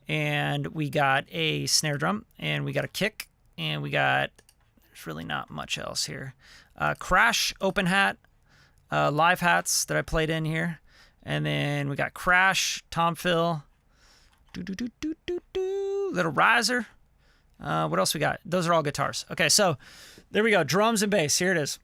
and we got a snare drum, and we got a kick, and there's really not much else here. Crash, open hat, live hats that I played in here, and then we got crash, tom fill, little riser, What else we got? Those are all guitars. Okay, so there we go. Drums and bass. Here it is.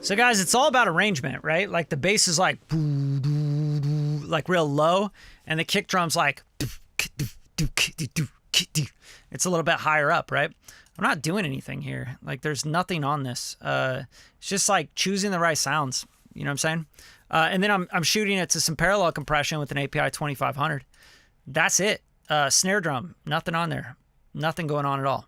So guys, it's all about arrangement, right? Like the bass is like real low, and the kick drum's like it's a little bit higher up, right? I'm not doing anything here. Like there's nothing on this. It's just like choosing the right sounds. You know what I'm saying? And then I'm shooting it to some parallel compression with an API 2500. That's it. Snare drum, nothing on there. Nothing going on at all.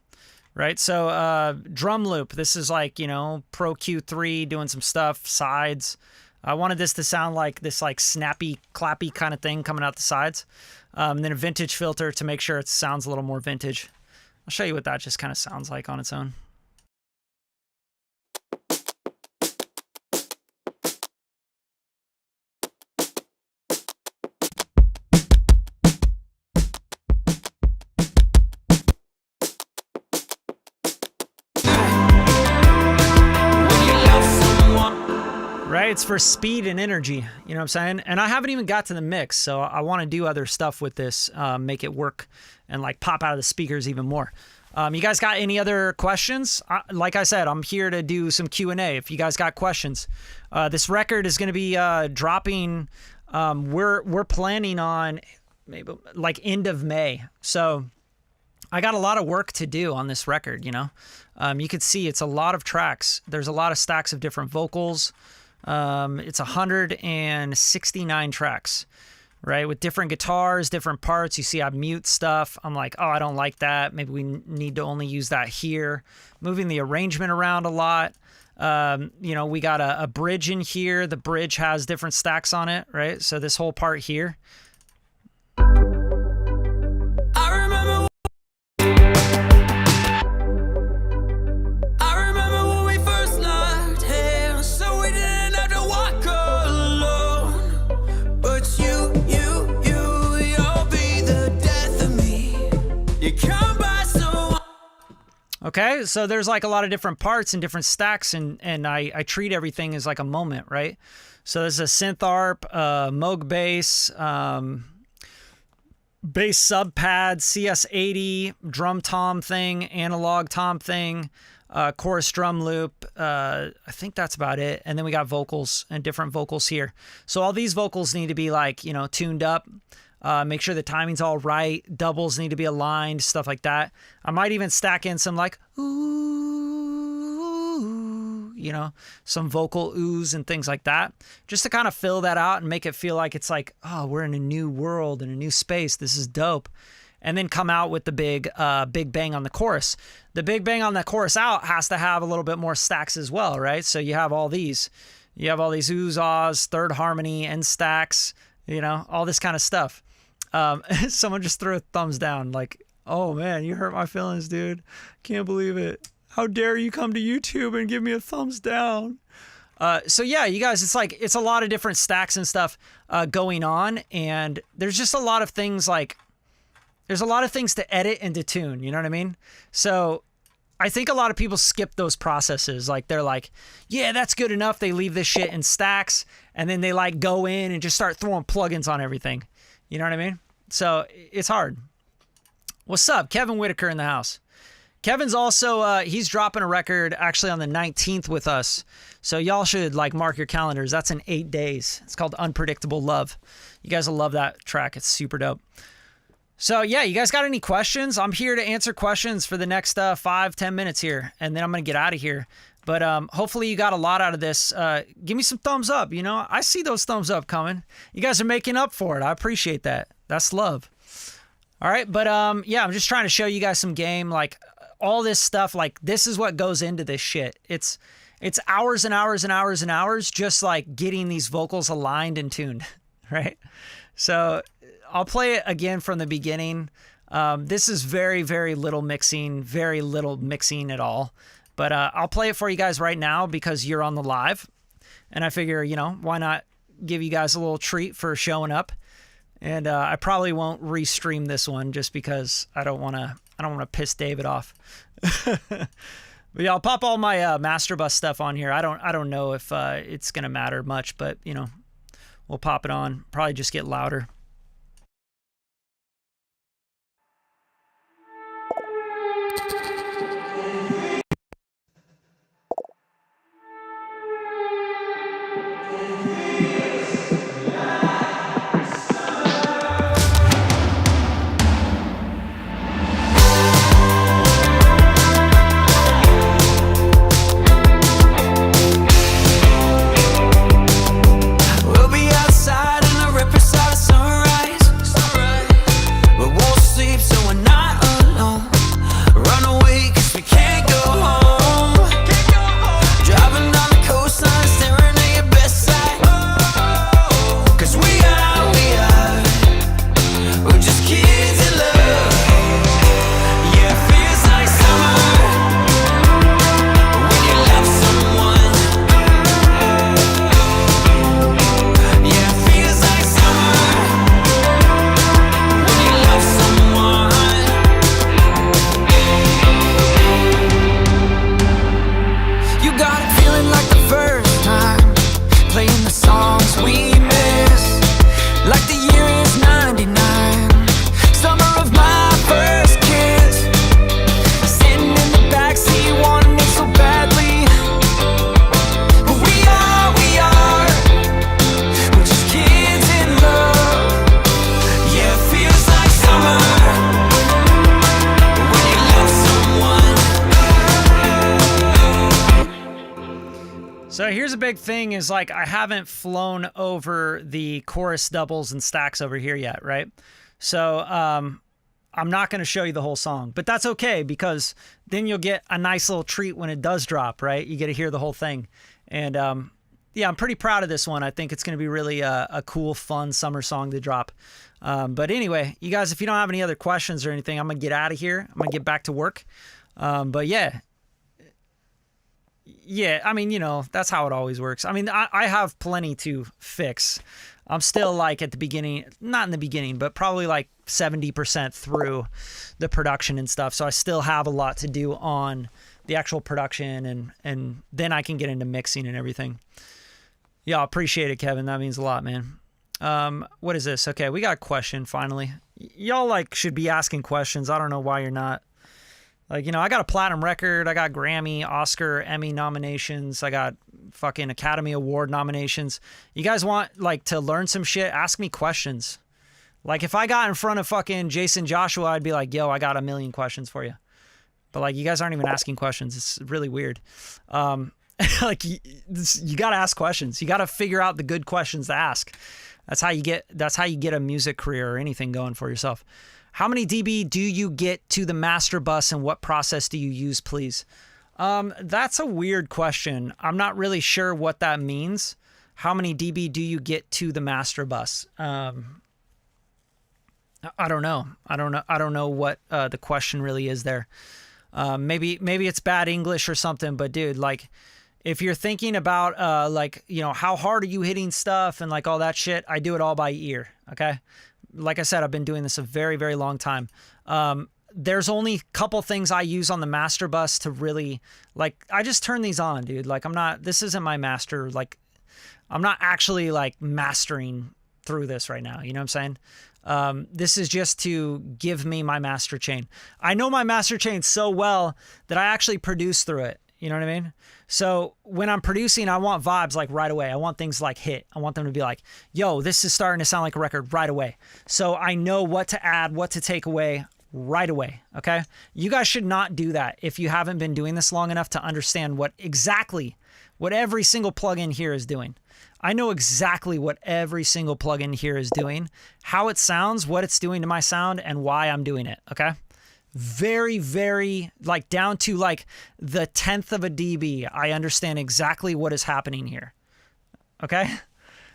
Right, so drum loop. This is like, you know, Pro Q3 doing some stuff, sides. I wanted this to sound like this like snappy, clappy kind of thing coming out the sides. And then a vintage filter to make sure it sounds a little more vintage. I'll show you what that just kind of sounds like on its own. Right, it's for speed and energy, you know what I'm saying? And I haven't even got to the mix, so I want to do other stuff with this, make it work and like pop out of the speakers even more. You guys got any other questions? Like I said, I'm here to do some Q&A if you guys got questions. This record is going to be dropping, we're planning on maybe like end of May. So I got a lot of work to do on this record, you know? You could see it's a lot of tracks. There's a lot of stacks of different vocals. It's 169 tracks, right? With different guitars, different parts. You see I mute stuff. I'm like, oh, I don't like that. Maybe we need to only use that here. Moving the arrangement around a lot. You know, we got a bridge in here. The bridge has different stacks on it, right? So this whole part here. Okay, so there's like a lot of different parts and different stacks, and I treat everything as like a moment, right? So there's a synth arp, Moog bass, bass sub pad, CS80, drum tom thing, analog tom thing, chorus drum loop. I think that's about it. And then we got vocals and different vocals here. So all these vocals need to be like, you know, tuned up. Make sure the timing's all right. Doubles need to be aligned, stuff like that. I might even stack in some like, ooh, you know, some vocal oohs and things like that, just to kind of fill that out and make it feel like it's like, oh, we're in a new world, in a new space. This is dope. And then come out with the big bang on the chorus. The big bang on the chorus out has to have a little bit more stacks as well, right? So you have all these. You have all these oohs, ahs, third harmony, end stacks, you know, all this kind of stuff. Someone just threw a thumbs down like, oh man, you hurt my feelings, dude. Can't believe it. How dare you come to YouTube and give me a thumbs down? So yeah, you guys, it's like, it's a lot of different stacks and stuff going on. And there's just a lot of things like, there's a lot of things to edit and to tune, you know what I mean? So I think a lot of people skip those processes. Like they're like, yeah, that's good enough. They leave this shit in stacks and then they like go in and just start throwing plugins on everything. You know what I mean? So it's hard. What's up? Kevin Whitaker in the house. Kevin's also, he's dropping a record actually on the 19th with us. So y'all should like mark your calendars. That's in 8 days. It's called Unpredictable Love. You guys will love that track. It's super dope. So yeah, you guys got any questions? I'm here to answer questions for the next 5-10 minutes here. And then I'm going to get out of here. But hopefully you got a lot out of this. Give me some thumbs up. You know, I see those thumbs up coming. You guys are making up for it. I appreciate that. That's love. All right, but yeah, I'm just trying to show you guys some game, like all this stuff. Like this is what goes into this shit. It's hours and hours and hours and hours just like getting these vocals aligned and tuned, right? So I'll play it again from the beginning. This is very, very little mixing at all. But I'll play it for you guys right now because you're on the live. And I figure, you know, why not give you guys a little treat for showing up? And I probably won't restream this one just because I don't want to piss David off. But yeah, I'll pop all my master bus stuff on here. I don't know if it's gonna matter much, but you know, we'll pop it on. Probably just get louder. We'll be outside in the ripper side of sunrise. We won't sleep so we're not alone. Run away 'cause we can't go home. Driving down the coastline, staring at your best side. 'Cause we're just kids in love. Yeah, it feels like summer when you love someone. Yeah, it feels like summer when you love someone. You got it feeling like the first time, playing the songs we miss, like the year is 99, summer of my first kiss. Sitting in the backseat wanting it so badly, but we're just kids in love. Yeah, it feels like summer when you love someone. So here's a big thing is like I haven't flown over the chorus doubles and stacks over here yet, right? So I'm not going to show you the whole song, but that's okay because then you'll get a nice little treat when it does drop, right? You get to hear the whole thing. And yeah, I'm pretty proud of this one. I think it's going to be really a cool, fun summer song to drop. But anyway, you guys, if you don't have any other questions or anything, I'm going to get out of here. I'm going to get back to work. But yeah, I mean, you know, that's how it always works. I mean, I have plenty to fix. I'm still like at the beginning, not in the beginning, but probably like 70% through the production and stuff. So I still have a lot to do on the actual production and then I can get into mixing and everything. Yeah, I appreciate it, Kevin. That means a lot, man. What is this? Okay, we got a question finally. Y'all like should be asking questions. I don't know why you're not. Like, you know, I got a platinum record, I got Grammy, Oscar, Emmy nominations, I got fucking Academy Award nominations. You guys want like to learn some shit? Ask me questions. Like if I got in front of fucking Jason Joshua, I'd be like, yo, I got a million questions for you. But like you guys aren't even asking questions. It's really weird. Like you got to ask questions. You got to figure out the good questions to ask. That's how you get a music career or anything going for yourself. How many dB do you get to the master bus and what process do you use, please? That's a weird question. I'm not really sure what that means. How many dB do you get to the master bus? I don't know. I don't know what the question really is there. Maybe it's bad English or something, but dude, like if you're thinking about like, you know, how hard are you hitting stuff and like all that shit, I do it all by ear, okay? Like I said, I've been doing this a very, very long time. There's only a couple things I use on the master bus to really, like, I just turn these on, dude. Like, this isn't my master, like, I'm not actually, like, mastering through this right now. You know what I'm saying? This is just to give me my master chain. I know my master chain so well that I actually produce through it. You know what I mean? So when I'm producing, I want vibes like right away. I want things like hit. I want them to be like, yo, this is starting to sound like a record right away. So I know what to add, what to take away right away. Okay. You guys should not do that if you haven't been doing this long enough to understand what every single plugin here is doing. I know exactly what every single plugin here is doing, how it sounds, what it's doing to my sound, and why I'm doing it, okay? Very, very, like down to like the 10th of a dB, I understand exactly what is happening here, okay?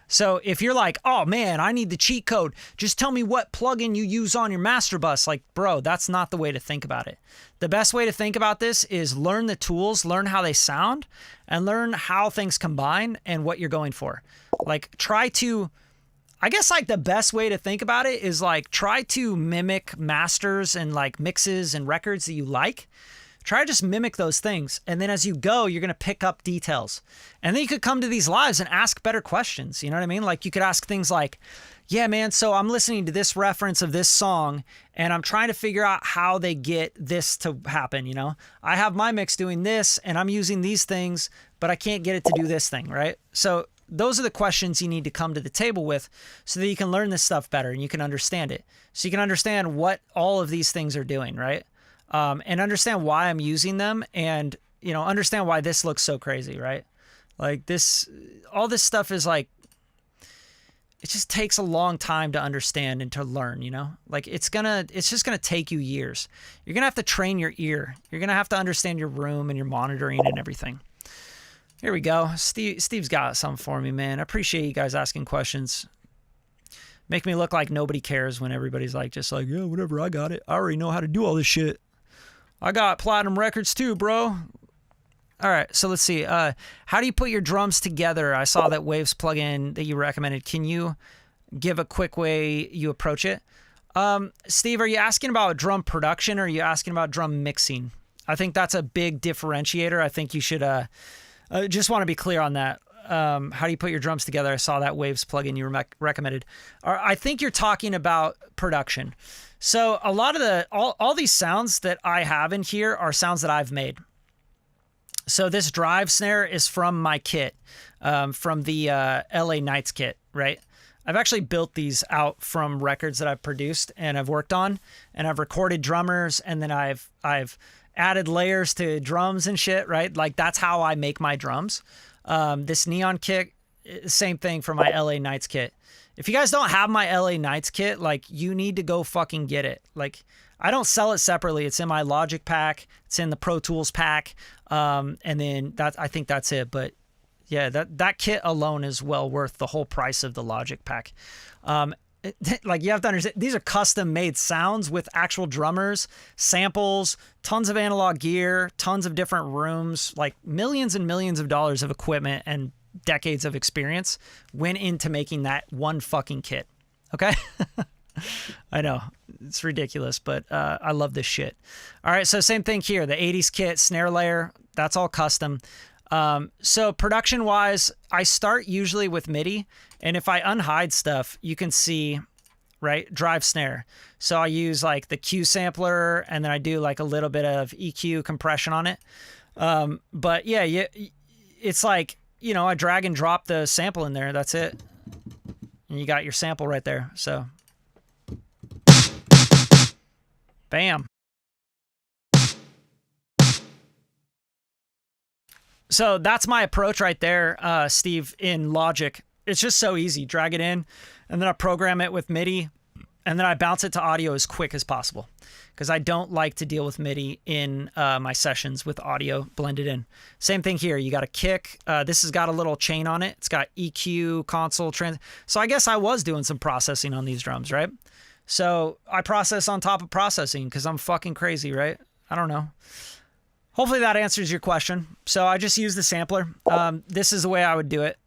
So if you're like, oh man, I need the cheat code, just tell me what plugin you use on your master bus. Like, bro, that's not the way to think about it. The best way to think about this is learn the tools, learn how they sound, and learn how things combine and what you're going for. Like, try to, I guess like the best way to think about it is like try to mimic masters and like mixes and records that you like. Try to just mimic those things. And then as you go, you're going to pick up details. And then you could come to these lives and ask better questions. You know what I mean? Like you could ask things like, yeah, man, so I'm listening to this reference of this song and I'm trying to figure out how they get this to happen. You know, I have my mix doing this and I'm using these things, but I can't get it to do this thing, right? So those are the questions you need to come to the table with so that you can learn this stuff better and you can understand it. So you can understand what all of these things are doing, right? And understand why I'm using them and, you know, understand why this looks so crazy, right? Like this, all this stuff is like, it just takes a long time to understand and to learn, you know, like it's just going to take you years. You're going to have to train your ear. You're going to have to understand your room and your monitoring and everything. Here we go. Steve's got something for me, man. I appreciate you guys asking questions. Make me look like nobody cares when everybody's like, just like, yeah, whatever, I got it. I already know how to do all this shit. I got platinum records too, bro. All right, so let's see. How do you put your drums together? I saw that Waves plugin that you recommended. Can you give a quick way you approach it? Steve, are you asking about drum production or are you asking about drum mixing? I think that's a big differentiator. I think you should just want to be clear on that. How do you put your drums together? I saw that Waves plugin you recommended. I think you're talking about production. So a lot of all these sounds that I have in here are sounds that I've made. So this drive snare is from my kit, from the LA Nights kit, right? I've actually built these out from records that I've produced and I've worked on, and I've recorded drummers, and then I've added layers to drums and shit, right? Like that's how I make my drums. This neon kit, same thing for my LA Nights kit. If you guys don't have my LA Nights kit, like you need to go fucking get it. Like I don't sell it separately. It's in my Logic pack. It's in the Pro Tools pack. And then I think that's it. But yeah, that kit alone is well worth the whole price of the Logic pack. Like you have to understand, these are custom made sounds with actual drummers, samples, tons of analog gear, tons of different rooms, like millions and millions of dollars of equipment and decades of experience went into making that one fucking kit. Okay. I know it's ridiculous, but I love this shit. All right. So same thing here, the 80s kit, snare layer, that's all custom. So production wise, I start usually with MIDI, and if I unhide stuff, you can see, right, drive snare. So I use like the Q sampler, and then I do like a little bit of EQ compression on it. But yeah, it's like, you know, I drag and drop the sample in there. That's it. And you got your sample right there. So bam. So that's my approach right there, Steve, in Logic. It's just so easy. Drag it in, and then I program it with MIDI, and then I bounce it to audio as quick as possible because I don't like to deal with MIDI in my sessions with audio blended in. Same thing here. You got a kick. This has got a little chain on it. It's got EQ, console, trans. So I guess I was doing some processing on these drums, right? So I process on top of processing because I'm fucking crazy, right? I don't know. Hopefully that answers your question. So I just use the sampler. This is the way I would do it.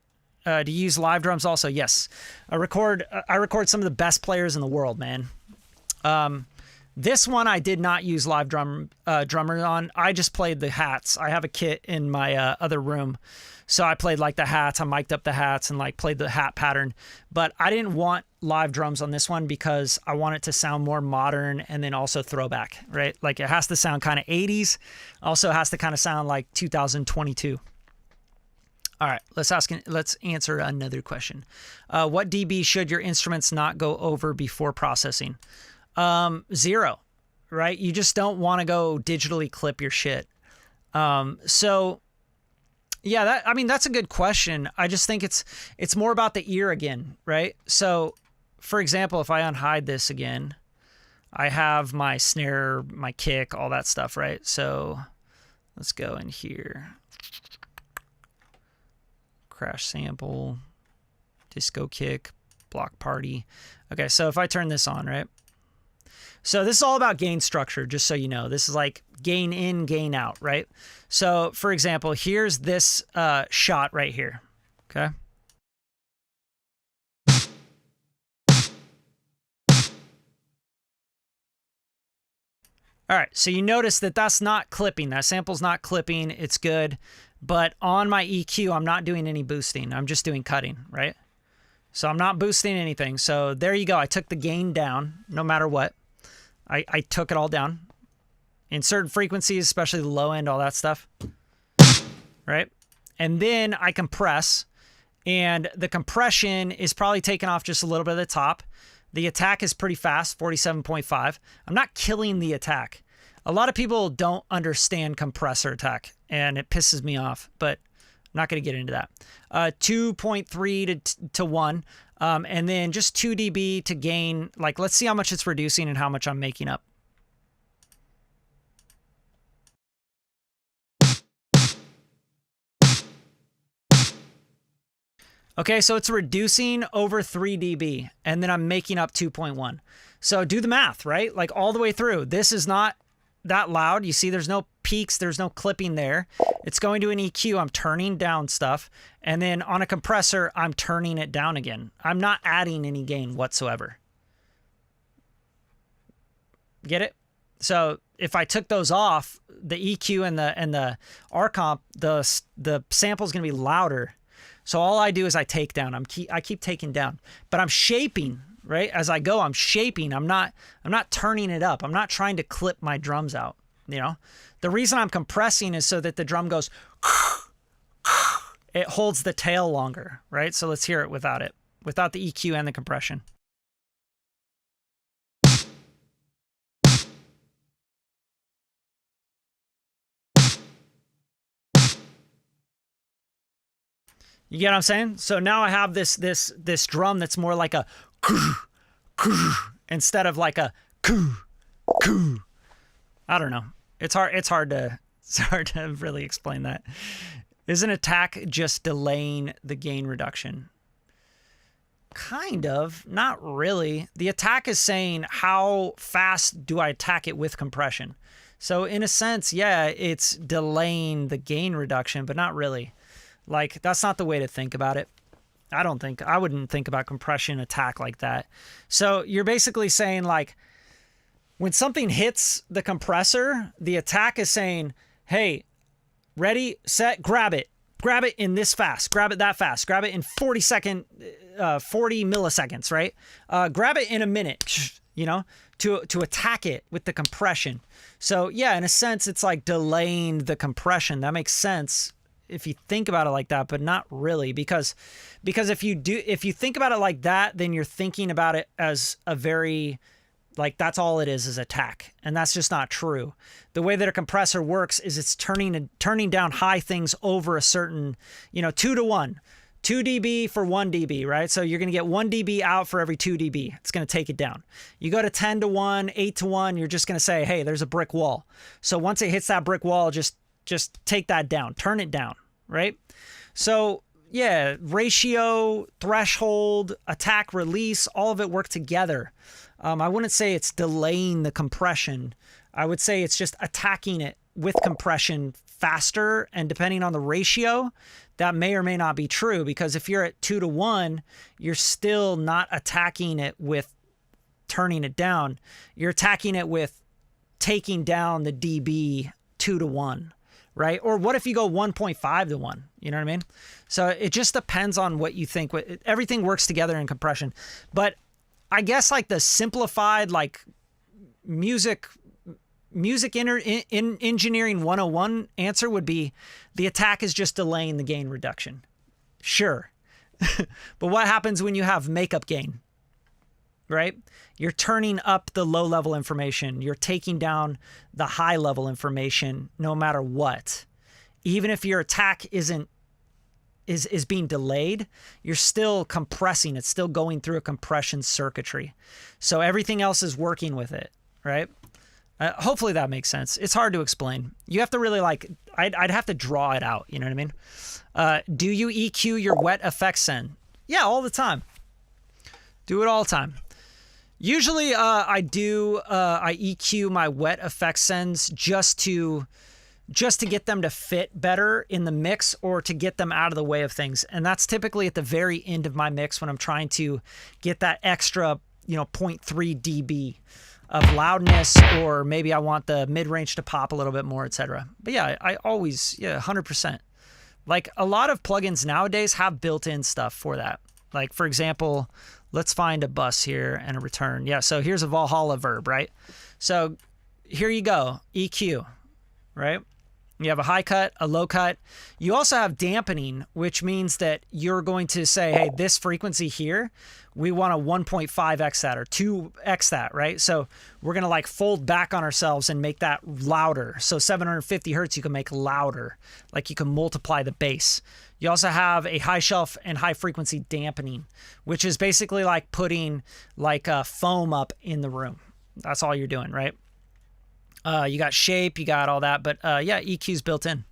Do you use live drums also? Yes. I record some of the best players in the world, man. This one I did not use live drummer on. I just played the hats. I have a kit in my other room. So I played like the hats. I mic'd up the hats and like played the hat pattern. But I didn't want live drums on this one because I want it to sound more modern and then also throwback, right? Like it has to sound kind of 80s. Also has to kind of sound like 2022. All right, let's answer another question. What dB should your instruments not go over before processing? 0, right? You just don't want to go digitally clip your shit. So Yeah, I mean, that's a good question. I just think it's more about the ear again, right? So, for example, if I unhide this again, I have my snare, my kick, all that stuff, right? So let's go in here. Crash sample, disco kick, block party. Okay, so if I turn this on, right? So this is all about gain structure, just so you know. This is like gain in, gain out, right? So for example, here's this shot right here, okay? All right, so you notice that that's not clipping. That sample's not clipping. It's good. But on my EQ, I'm not doing any boosting. I'm just doing cutting, right? So I'm not boosting anything. So there you go. I took the gain down no matter what. I took it all down. In certain frequencies, especially the low end, all that stuff, right? And then I compress, and the compression is probably taking off just a little bit of the top. The attack is pretty fast, 47.5. I'm not killing the attack. A lot of people don't understand compressor attack, and it pisses me off, but I'm not going to get into that. 2.3 to 1, and then just 2 dB to gain. Like, let's see how much it's reducing and how much I'm making up. Okay, so it's reducing over 3 dB, and then I'm making up 2.1. So do the math, right? Like all the way through. This is not that loud. You see there's no peaks, there's no clipping there. It's going to an EQ, I'm turning down stuff, and then on a compressor, I'm turning it down again. I'm not adding any gain whatsoever. Get it? So if I took those off, the EQ and the R comp, the sample's going to be louder. So all I do is I take down. I keep taking down, but I'm shaping, right? As I go, I'm shaping. I'm not turning it up. I'm not trying to clip my drums out. You know, the reason I'm compressing is so that the drum goes. It holds the tail longer, right? So let's hear it without the EQ and the compression. You get what I'm saying? So now I have this drum that's more like a instead of like a I don't know. It's hard to really explain that. Is an attack just delaying the gain reduction? Kind of, not really. The attack is saying how fast do I attack it with compression. So in a sense, yeah, it's delaying the gain reduction, but not really. Like, that's not the way to think about it. I wouldn't think about compression attack like that. So you're basically saying, like, when something hits the compressor, the attack is saying, hey, ready, set, grab it. Grab it in this fast. Grab it that fast. Grab it in 40 milliseconds, right? Grab it in a minute, you know, to attack it with the compression. So yeah, in a sense, it's like delaying the compression. That makes sense if you think about it like that, but not really, because if you think about it like that, then you're thinking about it as a very, like, that's all it is attack, and that's just not true. The way that a compressor works is it's turning down high things over a certain, 2 to 1, 2 dB for 1 dB, right? So you're going to get 1 dB out for every 2 dB. It's going to take it down. You go to 10 to 1, 8 to 1, you're just going to say, hey, there's a brick wall. So once it hits that brick wall, just take that down, turn it down, right? So yeah, ratio, threshold, attack, release, all of it work together. I wouldn't say it's delaying the compression. I would say it's just attacking it with compression faster, and depending on the ratio, that may or may not be true, because if you're at 2 to 1, you're still not attacking it with turning it down. You're attacking it with taking down the dB 2 to 1, right? Or what if you go 1.5 to 1? You know what I mean? So it just depends on what you think. Everything works together in compression. But I guess like the simplified, like music engineering 101 answer would be the attack is just delaying the gain reduction. Sure. But what happens when you have makeup gain, right? You're turning up the low level information. You're taking down the high level information no matter what. even if your attack is being delayed, you're still compressing. It's still going through a compression circuitry. So everything else is working with it, right? Hopefully that makes sense. It's hard to explain. You have to really I'd have to draw it out. You know what I mean? Do you EQ your wet effects send? Yeah, all the time. Do it all the time. Usually I EQ my wet effects sends just to get them to fit better in the mix or to get them out of the way of things. And that's typically at the very end of my mix when I'm trying to get that extra, 0.3 dB of loudness, or maybe I want the mid-range to pop a little bit more, etc. But yeah, I always, 100%. Like a lot of plugins nowadays have built-in stuff for that. Like for example, let's find a bus here and a return. Yeah, so here's a Valhalla verb, right? So here you go, EQ, right? You have a high cut, a low cut. You also have dampening, which means that you're going to say, hey, this frequency here, we want a 1.5x that or 2x that, right? So we're going to fold back on ourselves and make that louder. So 750 hertz, you can make louder. Like you can multiply the bass. You also have a high shelf and high frequency dampening, which is basically like putting a foam up in the room. That's all you're doing, right? You got shape, you got all that, but yeah, EQ's built in.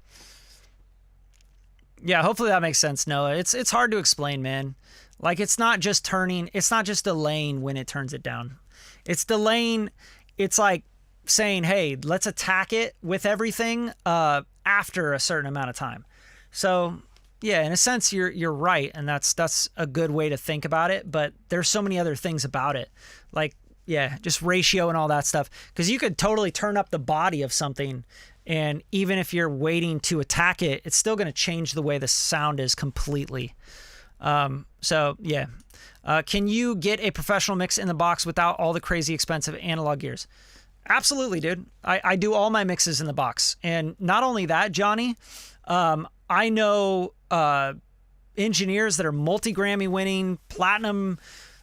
Yeah, hopefully that makes sense, Noah. It's hard to explain, man. Like it's not just delaying when it turns it down. It's delaying, it's like saying, hey, let's attack it with everything after a certain amount of time. So yeah, in a sense, you're right, and that's a good way to think about it, but there's so many other things about it. Like, yeah, just ratio and all that stuff. Because you could totally turn up the body of something, and even if you're waiting to attack it, it's still going to change the way the sound is completely. So, yeah. Can you get a professional mix in the box without all the crazy expensive analog gears? Absolutely, dude. I do all my mixes in the box. And not only that, Johnny, I know engineers that are multi-Grammy winning, platinum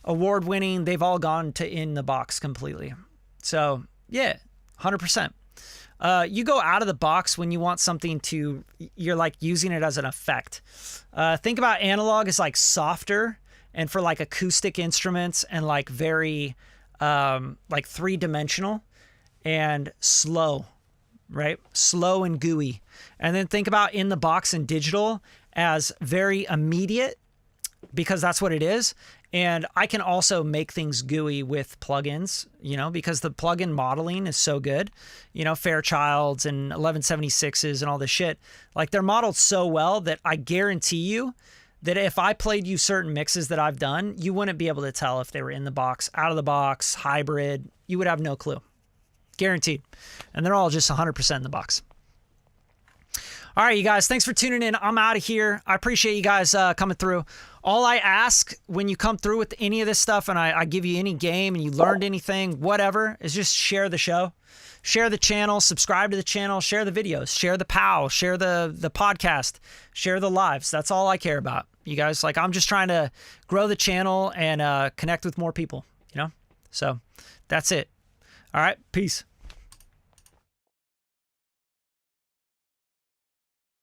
award winning, they've all gone to in the box completely. So yeah, 100%. You go out of the box when you want something you're like using it as an effect. Think about analog as like softer and for like acoustic instruments and like very like three-dimensional and slow, right? Slow and gooey. And then think about in the box and digital as very immediate, because that's what it is. And I can also make things gooey with plugins, because the plugin modeling is so good. Fairchilds and 1176s and all this shit. Like they're modeled so well that I guarantee you that if I played you certain mixes that I've done, you wouldn't be able to tell if they were in the box, out of the box, hybrid. You would have no clue. Guaranteed. And they're all just 100% in the box. All right, you guys, thanks for tuning in. I'm out of here. I appreciate you guys coming through. All I ask when you come through with any of this stuff and I give you any game and you learned anything, whatever, is just share the show. Share the channel, subscribe to the channel, share the videos, share the POW, share the podcast, share the lives. That's all I care about. You guys, I'm just trying to grow the channel and connect with more people, So that's it. All right, peace.